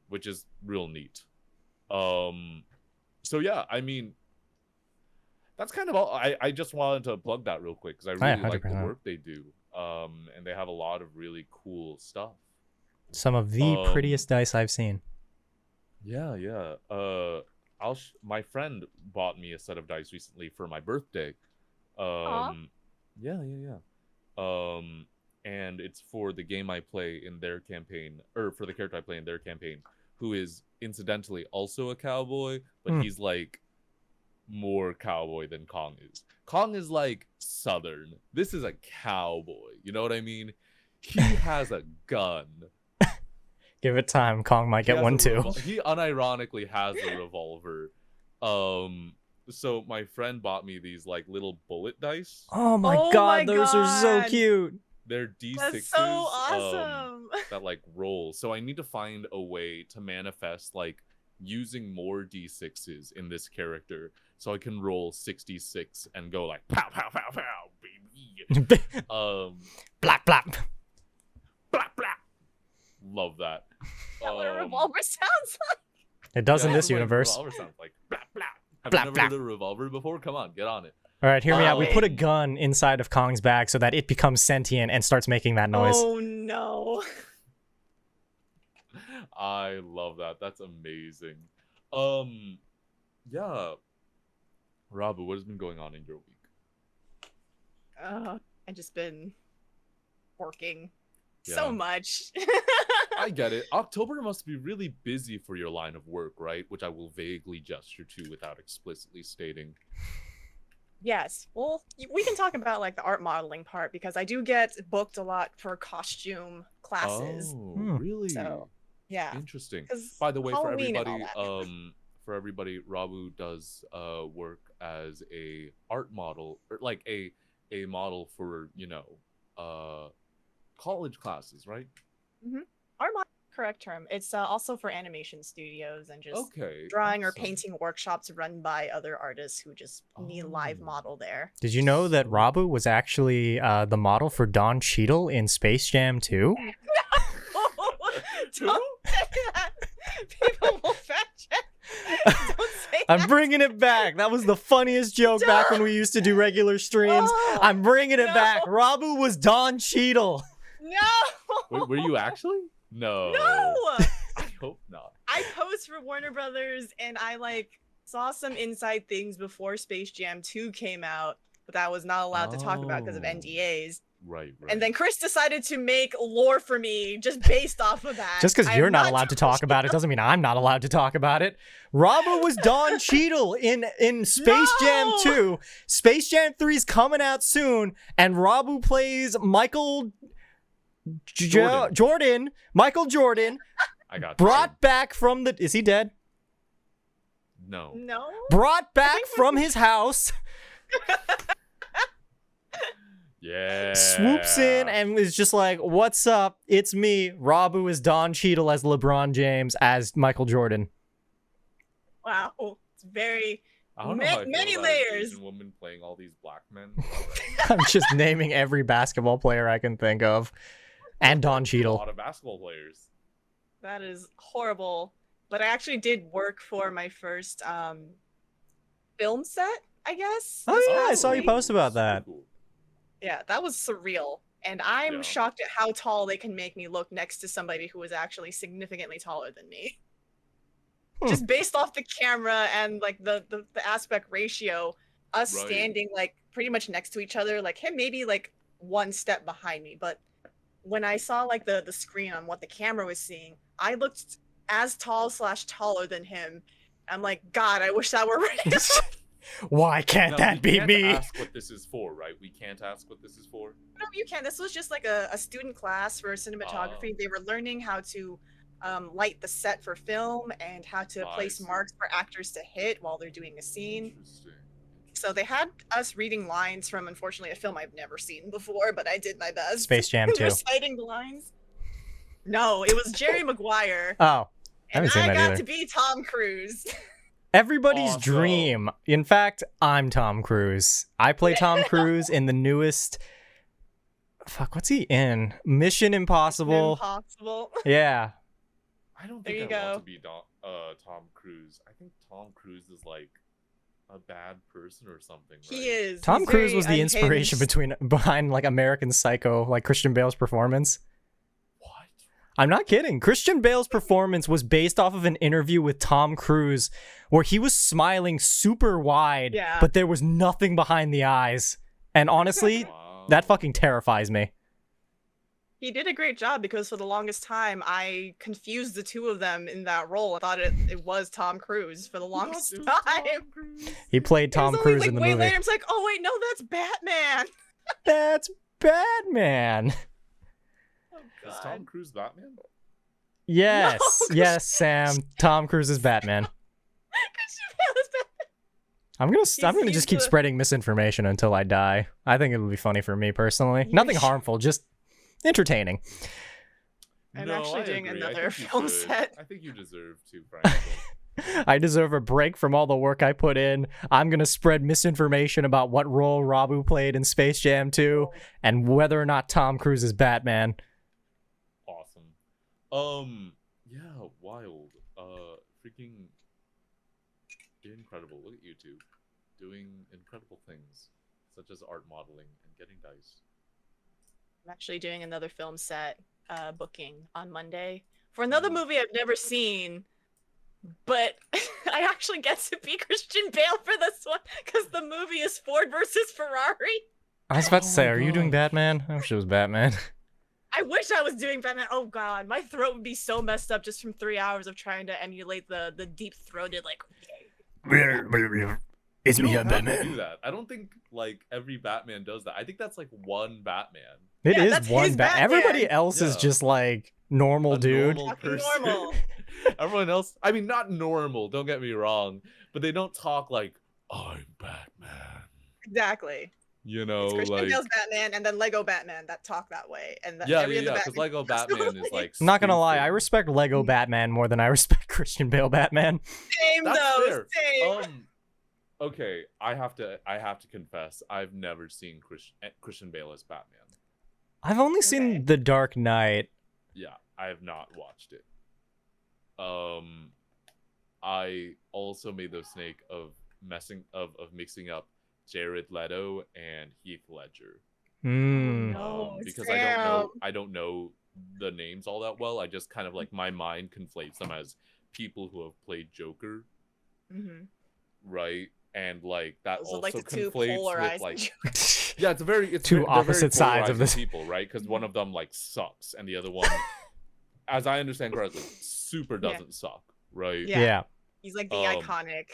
which is real neat. So yeah, I mean, that's kind of all. I just wanted to plug that real quick because I really like the 100%. work they do. And they have a lot of really cool stuff. Some of the prettiest dice I've seen. Yeah. My friend bought me a set of dice recently for my birthday. Yeah. And it's for the game I play in their campaign, or for the character I play in their campaign, who is incidentally also a cowboy, but he's like more cowboy than Kong is. Kong is like southern. This is a cowboy. You know what I mean? He has a gun. Give it time. Kong might get one too. He unironically has a revolver. So my friend bought me these like little bullet dice. Oh my god, those are so cute. They're D6s. That's so awesome. That like roll. So I need to find a way to manifest like using more D6s in this character so I can roll 66 and go like pow pow pow pow baby. Blap blap. Blap blap. Love that. That's what a revolver sounds like. It does in this universe. Revolver sounds like blap blap. Have Blap, you never heard of a revolver before? Come on, get on it. All right, hear me out. We put a gun inside of Kong's bag so that it becomes sentient and starts making that noise. Oh no. I love that. That's amazing. Yeah. Rabu, what has been going on in your week? I've just been working Yeah. so much. I get it. October must be really busy for your line of work, right? Which I will vaguely gesture to without explicitly stating. Yes. Well, we can talk about like the art modeling part because I do get booked a lot for costume classes. Oh, really? So, yeah. Interesting. 'Cause By the way, Halloween and all for everybody, Rabu does work as a art model, or like a model for, you know, college classes, right? Mm-hmm. Art model, correct term. It's also for animation studios and just Okay. drawing or awesome. painting workshops run by other artists who just need a live model there. Did you know that Rabu was actually the model for Don Cheadle in Space Jam 2? Don't say that. People will fact check. Don't say I'm that. bringing it back. That was the funniest joke back when we used to do regular streams. Oh, I'm bringing it no. back. Rabu was Don Cheadle. No. Were you actually? No. No. I hope not. I posed for Warner Brothers and I like saw some inside things before Space Jam 2 came out, but I was not allowed to talk about because of Oh. NDAs. Right. And then Chris decided to make lore for me just based off of that. Just because I you're am not allowed to talk about it doesn't mean I'm not allowed to talk about it. Rabu was Don Cheadle in Space Jam No! 2. Space Jam 3 is coming out soon, and Rabu plays Michael Jordan. Michael Jordan, I got brought back from the... Is he dead? No. No. Brought back from his house, Yeah. swoops in and is just like, what's up? It's me. Rabu is Don Cheadle as LeBron James as Michael Jordan. Wow. It's very I don't know how I feel many about layers. Asian woman playing all these black men. I'm just naming every basketball player I can think of. And Don A Cheadle. lot of basketball players. That is horrible. But I actually did work for my first film set, I guess. Oh, this yeah, I past saw you week. post about Super that. cool. Yeah, that was surreal. And I'm Yeah. shocked at how tall they can make me look next to somebody who is actually significantly taller than me. Just based off the camera and like the aspect ratio, us Right. standing like pretty much next to each other, like him maybe like one step behind me. But when I saw like the screen on what the camera was seeing, I looked as tall / taller than him. I'm like, God, I wish that were real. Why can't Now, that we be can't me? ask what this is for, right? We can't ask what this is for. No, you can. This was just like a student class for cinematography. They were learning how to light the set for film and how to I place see. marks for actors to hit while they're doing a scene. Interesting. So they had us reading lines from, unfortunately, a film I've never seen before, but I did my best. Space Jam 2. Reciting the lines. No, it was Jerry Maguire. Oh, I And haven't seen I that got either. to be Tom Cruise. Everybody's Awesome. dream. In fact, I'm Tom Cruise. I play Tom Cruise in the newest... fuck, what's he in? Mission Impossible. Impossible. Yeah. I don't There think you I want go. to be Tom Cruise. I think Tom Cruise is like a bad person or something. Right? He is. Tom He's Cruise very was the inspiration unhinged. behind like American Psycho, like Christian Bale's performance. What? I'm not kidding. Christian Bale's performance was based off of an interview with Tom Cruise where he was smiling super wide, Yeah. but there was nothing behind the eyes. And honestly, Wow. that fucking terrifies me. He did a great job because for the longest time I confused the two of them in that role. I thought it was Tom Cruise for the longest It was time. Tom Cruise. He played It was Tom only, Cruise like, in the way movie. later, I was like, oh wait, no, that's Batman. That's Batman. Oh Is god. Tom Cruise Batman? Yes, No, yes, Sam. Tom Cruise is Batman. Christian Bale is Batman. I'm gonna just keep the- spreading misinformation until I die. I think it'll be funny for me personally. You Nothing should- harmful, just entertaining. I'm No, actually I doing agree. I another think you film should. set. I think you deserve to, frankly. I deserve a break from all the work I put in. I'm gonna spread misinformation about what role Rabu played in Space Jam 2 and whether or not Tom Cruise is Batman. Awesome. Yeah, wild. Freaking incredible. Look at you two doing incredible things, such as art modeling and getting dice. I'm actually doing another film set booking on Monday for another movie I've never seen, but I actually get to be Christian Bale for this one because the movie is Ford versus Ferrari. I was about to Oh say, my are you doing gosh. Batman? I wish it was Batman. I wish I was doing Batman. Oh god, my throat would be so messed up just from 3 hours of trying to emulate the deep throated like. It's You me, don't I'm have to Batman. do that. I don't think like every Batman does that. I think that's like one Batman. It Yeah, is that's one his Batman. Batman. Everybody else is Yeah. just like normal A dude. normal Fucking person. normal. Everyone else, I mean, not normal. Don't get me wrong, but they don't talk like I'm Batman. Exactly. You know, It's Christian like Bale's Batman and then Lego Batman that talk that way, and yeah, every yeah, other yeah. Because Batman Lego talks that Batman is way. like. I'm not gonna lie, I stupid. respect Lego Batman more than I respect Christian Bale Batman. Same That's though. fair. Same. Okay, I have to confess, I've never seen Christian Bale as Batman. I've only Okay. seen The Dark Knight. Yeah, I have not watched it. I also made the mistake of mixing up Jared Leto and Heath Ledger. Hmm. No, Because Sam. I don't know the names all that well. I just kind of like my mind conflates them as people who have played Joker, Mm-hmm. right? And like that Those are also like the two conflates with polarized. like yeah, it's Two they're very opposite sides of polarizing this. people, right? Because one of them like sucks, and the other one, as I understand correctly, super Yeah. doesn't suck, right? Yeah. Yeah, He's like the Um, iconic.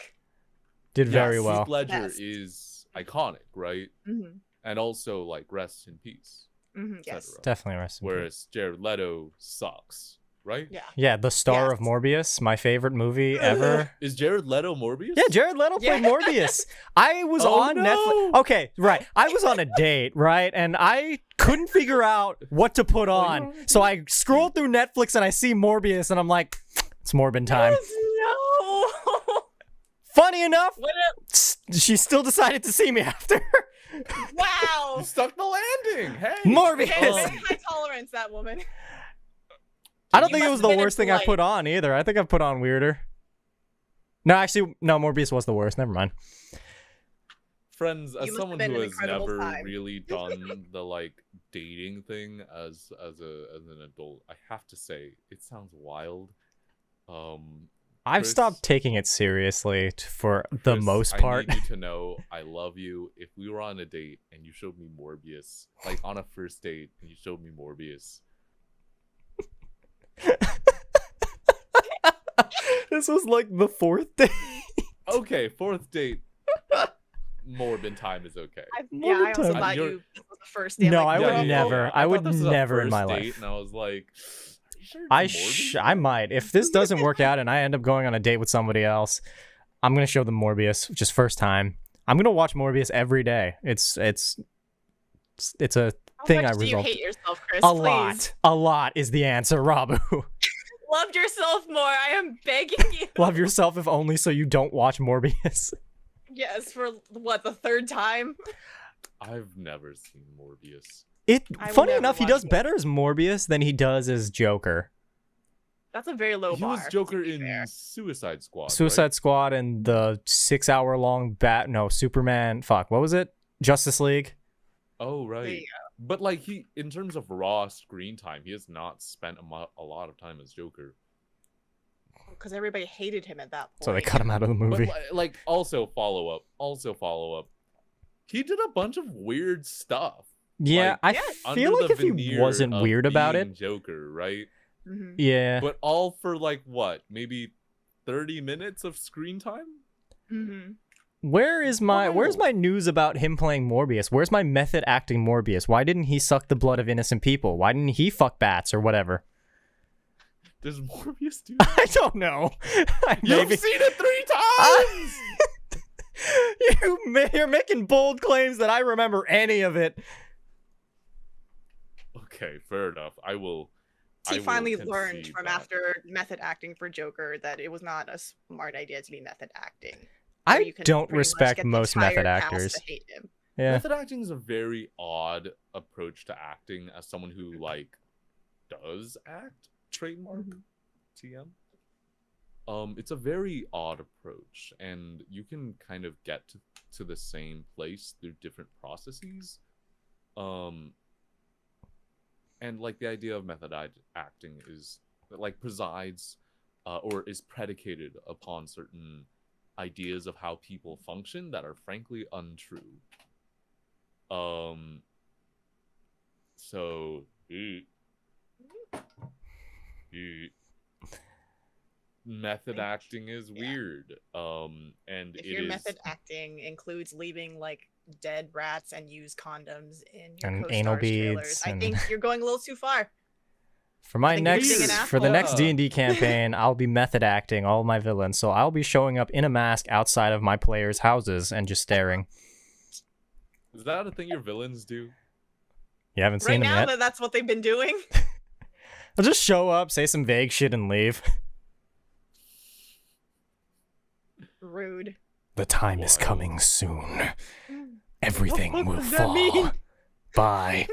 did very Yes, well. Heath Ledger Best. is iconic, right? Mm-hmm. And also like rest in peace, Mm-hmm. Yes. etc. Definitely rest in peace. Whereas Jared Leto sucks, right? Yeah. Yeah, the star of Yes. Morbius, my favorite movie ever. Is Jared Leto Morbius? Yeah, Jared Leto played Yeah. Morbius. I was Oh, on no. Netflix. Okay, right. I was on a date, right? And I couldn't figure out what to put you on. were on a So I scrolled through Netflix and I see Morbius and I'm like, it's Morbin time. No. Funny enough, What she still decided to see me after. wow. You stuck the landing. Hey, Morbius. Okay, very high tolerance, that woman. I don't You think it must was have the been worst thing I impolite. put on either. I think I've put on weirder. No, actually, no, Morbius was the worst. Never mind. Friends, as You must have someone been who an has incredible never time. really done the like dating thing as an adult, I have to say it sounds wild. I've Chris- stopped taking it seriously for the Chris, most part. I need you to know I love you. If we were on a date and you showed me Morbius, like on a first date and you showed me Morbius, This was like the fourth day. okay, fourth date, Morbin time is okay. I also time. thought You're- you this was the first day. I'm No, like, I would no. never. I thought would this was a never in first my date, life. And I was like, "Are you sure it's Morbin?" I might. If this doesn't work out and I end up going on a date with somebody else, I'm gonna show them Morbius, just first time. I'm gonna watch Morbius every day. It's a How thing much I do you resolved. hate yourself, Chris? A Please. lot. A lot is the answer, Rabu. Love yourself more. I am begging you. Love yourself if only so you don't watch Morbius. Yes, for what, the third time? I've never seen Morbius. Funny never enough, he watch does it. better as Morbius than he does as Joker. That's a very low He bar. was Joker to be in fair. Suicide Squad. Suicide right? Squad and the 6-hour-long Superman. Fuck, what was it? Justice League. Oh There right. you But like he, in terms of raw screen time, he has not spent a lot of time as Joker. Because everybody hated him at that point. So they cut him out of the movie. But like also follow up. He did a bunch of weird stuff. Yeah, like, I feel under like the if he veneer wasn't of weird about being it. Joker, right? Mhm. Yeah. But all for like what, maybe 30 minutes of screen time? Mhm. Where's my news about him playing Morbius? Where's my method acting Morbius? Why didn't he suck the blood of innocent people? Why didn't he fuck bats or whatever? Does Morbius do I don't know. You've seen it 3 times! You're making bold claims that I remember any of it. Okay, fair enough. I will He finally learned concede from that. after method acting for Joker that it was not a smart idea to be method acting. I Where you can don't pretty much respect get the most entire method cast actors. to hate him. Yeah. Method acting is a very odd approach to acting as someone who like does act, trademark TM. It's a very odd approach, and you can kind of get to the same place through different processes. And like the idea of method acting is like presides or is predicated upon certain ideas of how people function that are frankly untrue. So method acting is weird. And If it your is method acting includes leaving like dead rats and used condoms in your And co-stars anal trailers, beads I and- think you're going a little too far. For my think you're being an next, for the next asshole. D&D campaign, I'll be method acting all my villains. So I'll be showing up in a mask outside of my players' houses and just staring. Is that a thing your villains do? You haven't Right seen them now, yet? that's what they've been doing. I'll just show up, say some vague shit, and leave. Rude. The time is Wild. coming soon. Everything What will does that fall. mean? Bye.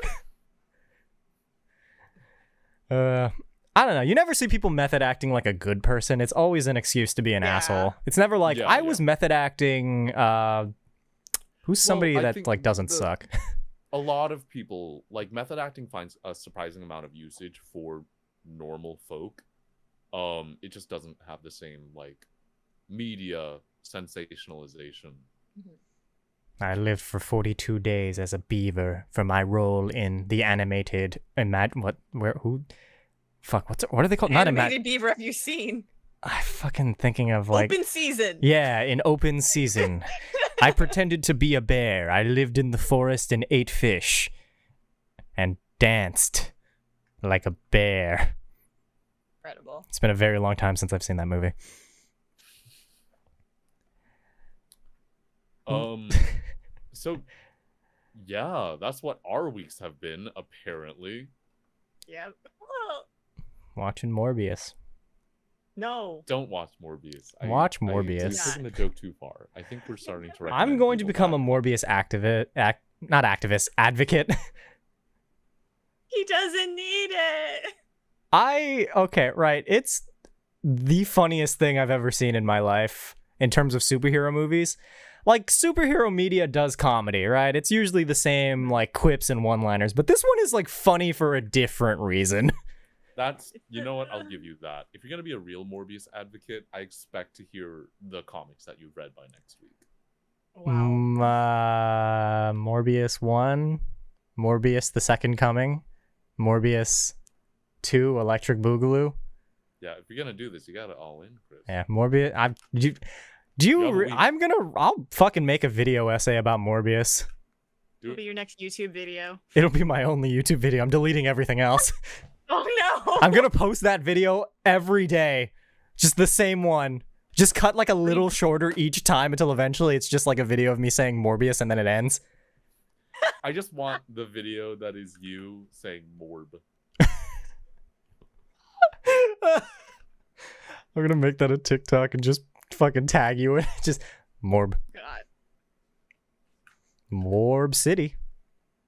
I don't know. You never see people method acting like a good person. It's always an excuse to be an Yeah. asshole. It's never like Yeah, I was method acting. Who's somebody I that think like doesn't the- suck? A lot of people like method acting finds a surprising amount of usage for normal folk. It just doesn't have the same like media sensationalization. I lived for 42 days as a beaver for my role in the animated what are they called? Not Animated Beaver, have you seen? I'm fucking thinking of like Open season. yeah, in open season. I pretended to be a bear. I lived in the forest and ate fish and danced like a bear. Incredible. It's been a very long time since I've seen that movie. So yeah, that's what our weeks have been, apparently. Yep. Well, Watching Morbius. no. Don't watch Morbius. Watch Morbius. We've taken the joke too far. I think we're starting to recommend I'm going to people become a back. Morbius advocate. He doesn't need it. Okay, right. It's the funniest thing I've ever seen in my life in terms of superhero movies. Like, superhero media does comedy, right? It's usually the same, like, quips and one-liners, but this one is, like, funny for a different reason. That's, you know what, I'll give you that. If you're going to be a real Morbius advocate, I expect to hear the comics that you've read by next week. Wow. Morbius 1, Morbius The Second Coming, Morbius 2, Electric Boogaloo. Yeah, if you're going to do this, you got it all in, Chris. Yeah, Morbius. I'll fucking make a video essay about Morbius. It'll be your next YouTube video. It'll be my only YouTube video. I'm deleting everything else. Oh no! I'm gonna post that video every day. Just the same one. Just cut like a little shorter each time until eventually it's just like a video of me saying Morbius and then it ends. I just want the video that is you saying Morb. I'm gonna make that a TikTok and just fucking tag you in. Just Morb. God. Morb City.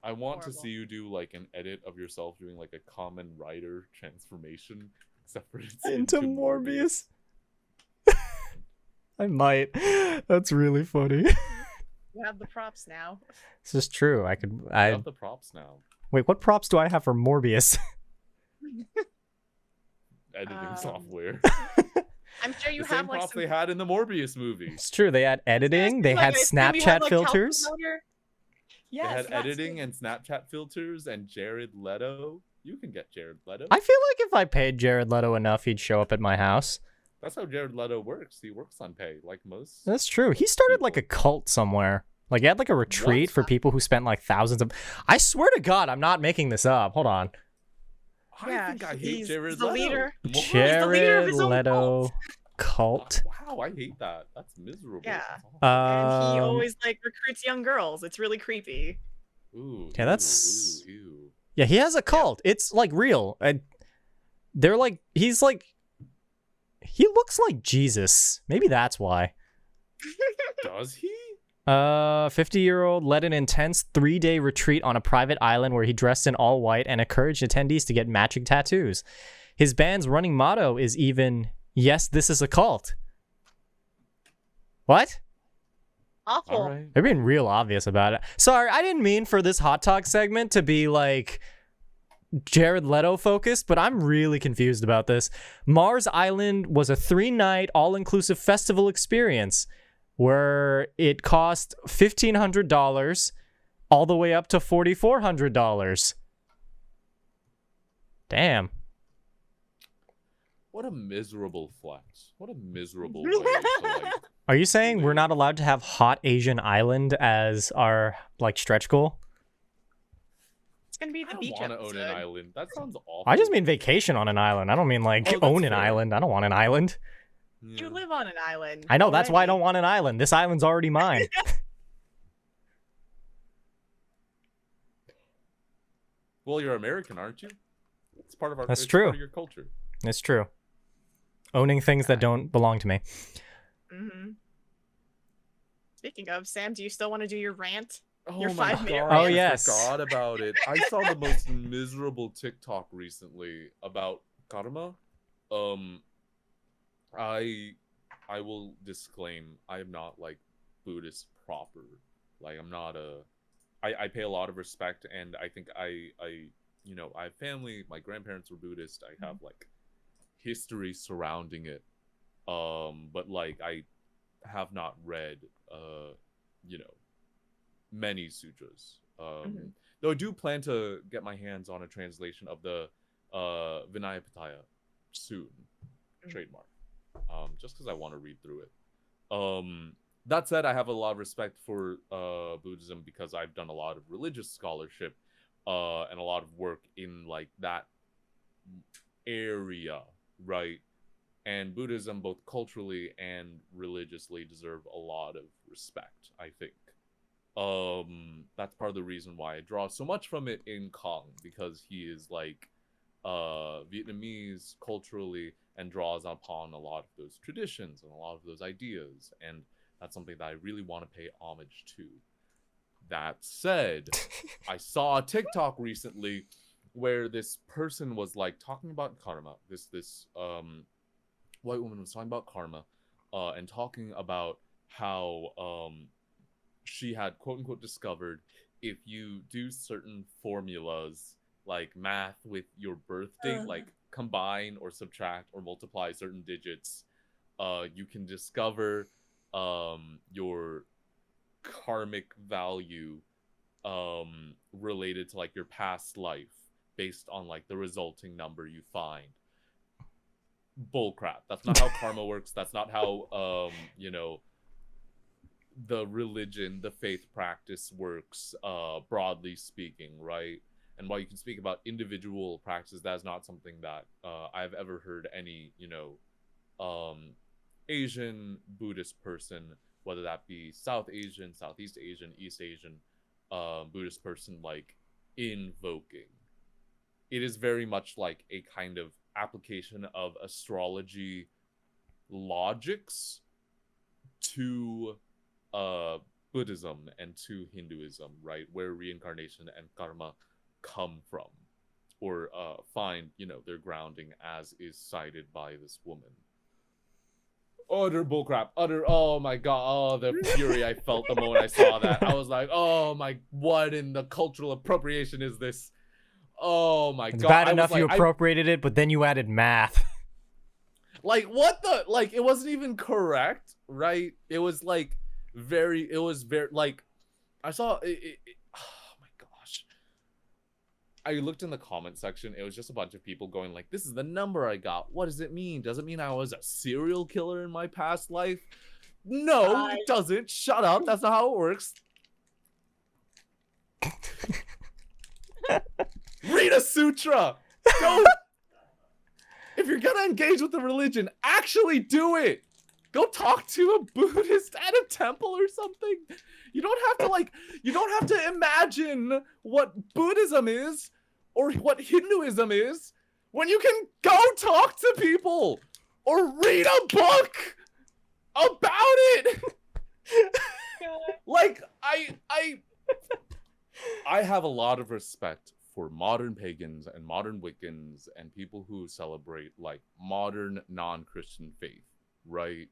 I want to Horrible. see you do like an edit of yourself doing like a common writer transformation, except for it's Into Morbius. I might. That's really funny. You have the props now. This is true. I have the props now. Wait, what props do I have for Morbius? Editing software. I'm sure you The same have like props some. they had in the Morbius movie. It's true. They had editing. They Like, had I assume you Snapchat have, like, filters. calculator. They Yes, had that's editing it. and Snapchat filters and Jared Leto. You can get Jared Leto. I feel like if I paid Jared Leto enough, he'd show up at my house. That's how Jared Leto works. He works on pay, like most. That's true. He started like a cult somewhere. Like he had like a retreat for people who spent like thousands of. I swear to God, I'm not making this up. Hold on. Yeah, I think I hate he's Jared the Leto. leader. More- He's the leader of Jared his own Leto cult. Wow, I hate that. That's miserable. Yeah. That's awful. And he Um, always like recruits young girls. It's really creepy. Ooh, yeah, that's- ew. Yeah, he has a cult. It's like real. They're like he's like he looks like Jesus. Maybe that's why. Does he? 50-year-old led an intense 3-day retreat on a private island where he dressed in all white and encouraged attendees to get matching tattoos. His band's running motto is even, "Yes, this is a cult." What? Awful. All right. They're being real obvious about it. Sorry, I didn't mean for this hot talk segment to be like Jared Leto focused, but I'm really confused about this. Mars Island was a 3-night all-inclusive festival experience where it cost $1,500 all the way up to $4,400. Damn. What a miserable flex. What a miserable way to like. Are you saying we're not allowed to have Hot Asian Island as our like stretch goal? It's gonna be I the don't beach want to own episode. an island. That sounds awful. I just mean vacation on an island. I don't mean like Oh, that's own an fair. island. I don't want an island. You Yeah. live on an island. I know, that's why I already. don't want an island. This island's already mine. Well, you're American, aren't you? It's part of our. That's it's true. Part of your culture. It's true. Owning things that don't belong to me. Mm-hmm. Speaking of, Sam, do you still want to do your rant? Oh Your my 5-minute god! rant. Oh, yes. I forgot about it. I saw the most miserable TikTok recently about karma. I will disclaim I am not like Buddhist proper. Like I'm not a. I pay a lot of respect, and I think I I have family. My grandparents were Buddhist. I have like history surrounding it. But like I have not read many sutras. Though I do plan to get my hands on a translation of the Vinaya Pitaya soon, trademark. Just because I want to read through it. That said, I have a lot of respect for Buddhism because I've done a lot of religious scholarship and a lot of work in like that area, right? And Buddhism, both culturally and religiously, deserve a lot of respect, I think. That's part of the reason why I draw so much from it in Kong, because he is like Vietnamese culturally and draws upon a lot of those traditions and a lot of those ideas, and that's something that I really want to pay homage to. That said, I saw a TikTok recently where this person was like talking about karma. This white woman was talking about karma and talking about how she had quote unquote discovered if you do certain formulas like math with your birth date, like combine or subtract or multiply certain digits, you can discover your karmic value related to like your past life based on like the resulting number you find. Bullcrap. That's not how karma works. That's not how the religion, the faith practice works, broadly speaking, right? And while you can speak about individual practices, that's not something that I've ever heard any, Asian Buddhist person, whether that be South Asian, Southeast Asian, East Asian Buddhist person, like invoking. It is very much like a kind of application of astrology logics to Buddhism and to Hinduism, right, where reincarnation and karma come from, or find, you know, their grounding, as is cited by this woman. Utter bullcrap. Utter, oh my god, oh, the fury I felt the moment I saw that. I was like, oh my, what in the cultural appropriation is this? Oh my god. It's bad enough you appropriated it, but then you added math. Like, what the, like, it wasn't even correct, right? It was like very, like, I saw it, oh my gosh. I looked in the comment section. It was just a bunch of people going like, this is the number I got. What does it mean? Does it mean I was a serial killer in my past life? No, it doesn't. Shut up. That's not how it works. Read a sutra. Go. If you're gonna engage with the religion, actually do it. Go talk to a Buddhist at a temple or something. You don't have to, like, you don't have to imagine what Buddhism is or what Hinduism is when you can go talk to people or read a book about it. Like, I have a lot of respect for modern pagans and modern Wiccans and people who celebrate like modern non-Christian faith, right?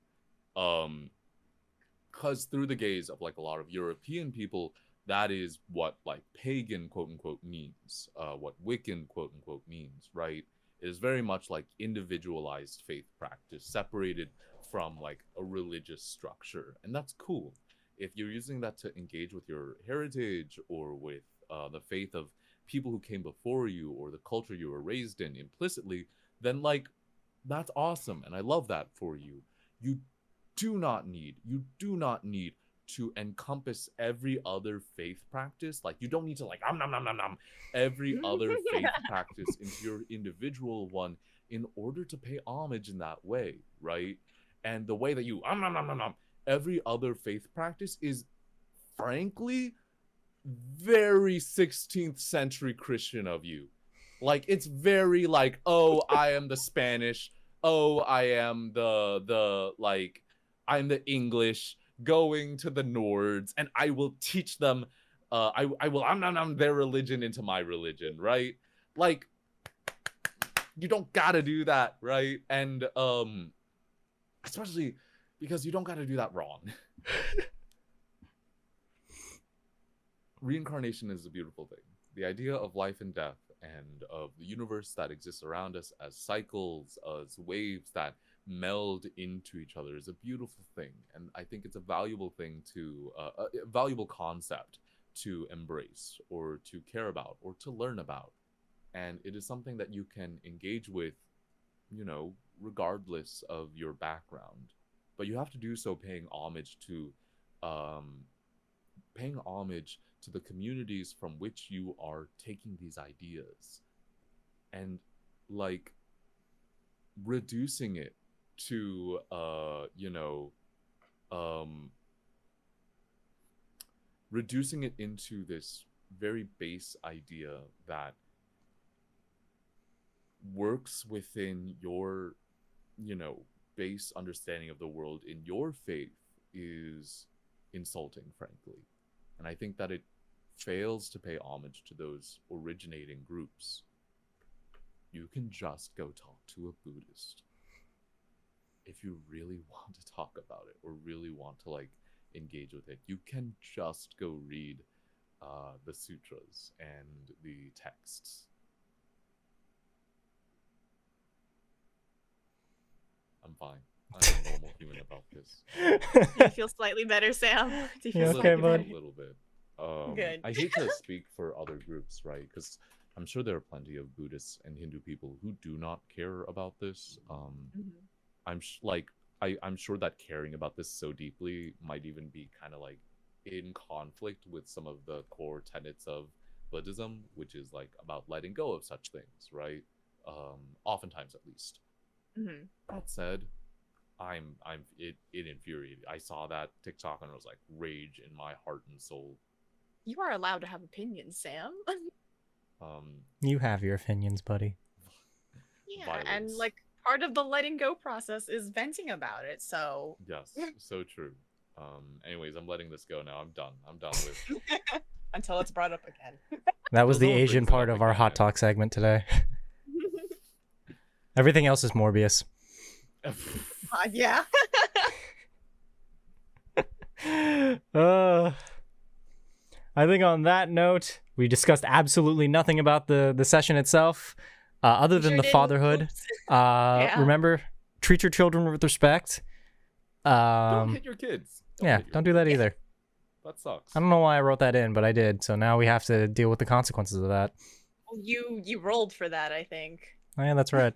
Because through the gaze of like a lot of European people, that is what like pagan quote unquote means, what Wiccan quote unquote means, right? It is very much like individualized faith practice, separated from like a religious structure, and that's cool. If you're using that to engage with your heritage or with the faith of people who came before you or the culture you were raised in implicitly, then like that's awesome, and I love that for you. You do not need to encompass every other faith practice. Like, you don't need to like every other faith practice into your individual one in order to pay homage in that way, right? And the way that you every other faith practice is frankly very 16th century Christian of you. Like, it's very like, oh, I am the Spanish, oh, I am the like, I'm the English going to the Nords, and I will teach them I will their religion into my religion, right? Like, you don't gotta do that, right? And especially because you don't gotta do that wrong. Reincarnation is a beautiful thing. The idea of life and death and of the universe that exists around us as cycles, as waves that meld into each other is a beautiful thing. And I think it's a valuable thing to, a valuable concept to embrace or to care about or to learn about. And it is something that you can engage with, you know, regardless of your background. But you have to do so paying homage to the communities from which you are taking these ideas, and like reducing it to reducing it into this very base idea that works within your, you know, base understanding of the world in your faith is insulting, frankly. And I think that it fails to pay homage to those originating groups. You can just go talk to a Buddhist if you really want to talk about it or really want to like engage with it. You can just go read the sutras and the texts. I'm fine. I'm a normal human about this. Do you feel slightly better, Sam? Do you feel okay, slightly bud? better? A little bit. Good. I hate to speak for other groups, right? Because I'm sure there are plenty of Buddhists and Hindu people who do not care about this. I'm sure that caring about this so deeply might even be kind of like in conflict with some of the core tenets of Buddhism, which is like about letting go of such things, right? Oftentimes, at least. That said, it infuriated. I saw that TikTok and it was like rage in my heart and soul. You are allowed to have opinions, Sam. You have your opinions, buddy. Yeah, Violence. and like part of the letting go process is venting about it. So Yes, so true. Anyways, I'm letting this go now. I'm done. I'm done with. Until it's brought up again. That was Well, the no one Asian brings it part up of our again, hot yeah. talk segment today. Everything else is Morbius. Yeah. I think on that note, we discussed absolutely nothing about the session itself, other than Sure the did. fatherhood. Oops. Yeah. Remember, treat your children with respect. Don't hit your kids. Yeah, hit your don't do that kids. either. That sucks. I don't know why I wrote that in, but I did. So now we have to deal with the consequences of that. You rolled for that, I think. Oh, yeah, that's right.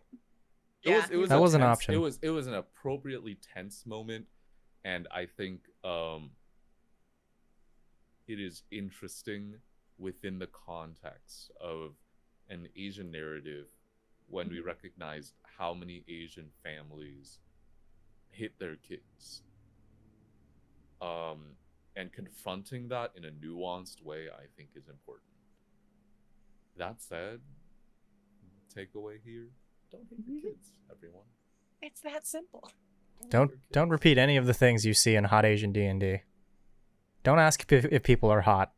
It was That a was an tense- option. It was an appropriately tense moment, and I think it is interesting within the context of an Asian narrative when we recognize how many Asian families hit their kids. And confronting that in a nuanced way, I think, is important. That said, takeaway here: don't hit your kids, everyone. It's that simple. hit Don't your don't kids. repeat any of the things you see in Hot Asian D&D. Don't ask if people are hot.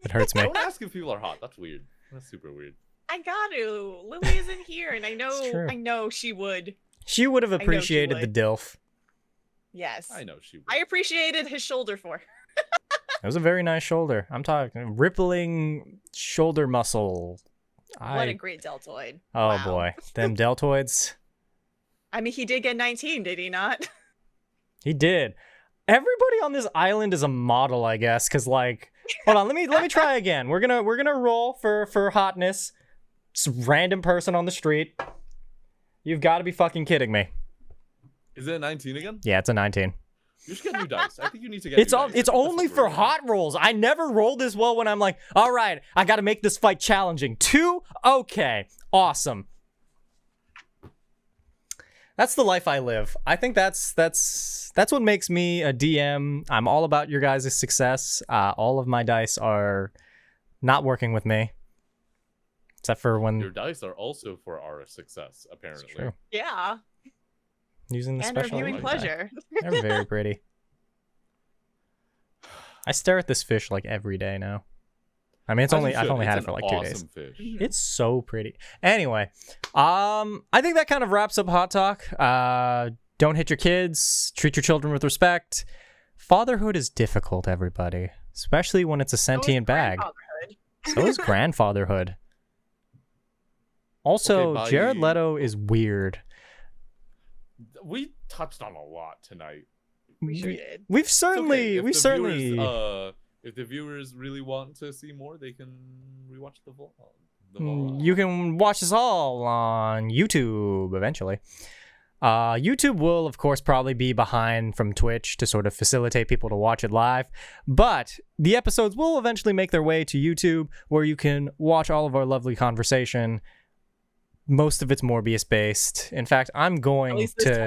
It hurts me. Don't ask if people are hot. That's weird. That's super weird. I got to. Lily isn't here, and It's true. I know she would. She would have know she appreciated the would. DILF. Yes. I know she would. I appreciated his shoulder for her. It was a very nice shoulder. I'm talking rippling shoulder muscle. What a great deltoid. Oh Wow. boy, them deltoids. I mean, he did get 19, did he not? He did. Everybody on this island is a model, I guess. Cause like, hold on, let me try again. We're gonna roll for hotness. Just random person on the street. You've got to be fucking kidding me. Is it a 19 again? Yeah, it's a 19. You should get new dice. I think you need to get. It's new all. dice. It's I think that's only what for we're hot rolls. I never roll this well when I'm like, all right, I got to make this fight challenging. 2, okay, awesome. That's the life I live. I think that's what makes me a DM. I'm all about your guys' success. All of my dice are not working with me, except for when Your dice are also for our success, apparently. true. Yeah. Using the And special. reviewing die. pleasure. They're very pretty. I stare at this fish like every day now. I mean, As you I've should. only had it It's for an like 2 days. awesome fish. Mhm. It's so pretty. Anyway, I think that kind of wraps up Hot Talk. Don't hit your kids. Treat your children with respect. Fatherhood is difficult, everybody, especially when it's a sentient bag. Grandfatherhood. So is grandfatherhood. Also, Okay, bye. Jared Leto is weird. We touched on a lot tonight. We sure did. We've It's certainly, okay. we've the certainly. Viewers, if the viewers really want to see more, they can rewatch the vlog. You can watch us all on YouTube eventually. YouTube will, of course, probably be behind from Twitch to sort of facilitate people to watch it live. But the episodes will eventually make their way to YouTube, where you can watch all of our lovely conversation. Most of it's Morbius based. In fact, I'm going least this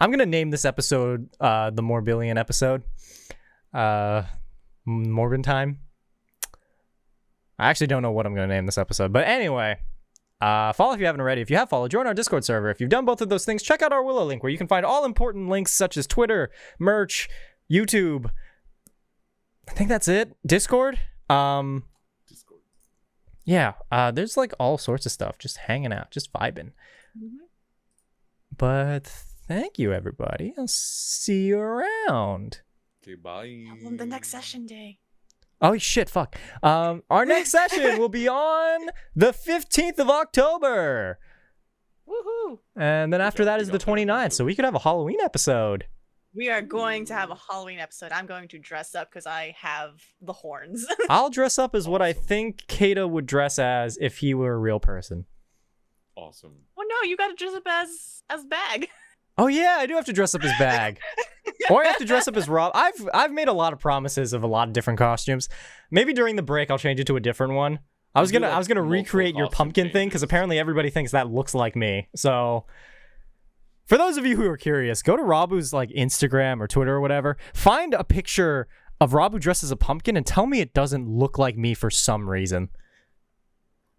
time. to name this episode the Morbillion episode. Morbin time. I actually don't know what I'm going to name this episode. But anyway, follow if you haven't already. If you have followed, join our Discord server. If you've done both of those things, check out our Willow link, where you can find all important links such as Twitter, merch, YouTube. I think that's it. Discord. Discord. Yeah, there's like all sorts of stuff, just hanging out, just vibing. Mhm. But thank you, everybody. I'll see you around. Okay, bye. On the next session day. Oh shit, fuck. Our next session will be on the 15th of October. Woohoo! And then after job, that good is the job, good job. 29th, so we could have a Halloween episode. We are going to have a Halloween episode. I'm going to dress up because I have the horns. I'll dress up as what I Awesome. think Kata would dress as if he were a real person. Awesome. Oh no, you got to dress up as Bag. Oh yeah, I do have to dress up as Bag. Or I have to dress up as Rob. I've made a lot of promises of a lot of different costumes. Maybe during the break I'll change it to a different one. I was You do, gonna like, multiple recreate your costume pumpkin thing because changes. apparently everybody thinks that looks like me. So for those of you who are curious, go to Rabu's like Instagram or Twitter or whatever. Find a picture of Rabu dressed as a pumpkin and tell me it doesn't look like me for some reason.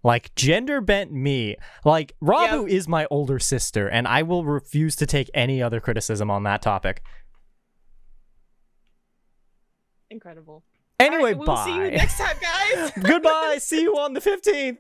Like gender bent me. Like Rabu is my older sister, and I will refuse to take any other criticism on that topic. Incredible. Anyway, All right, we'll see you bye. next time, guys. Goodbye. See you on the 15th.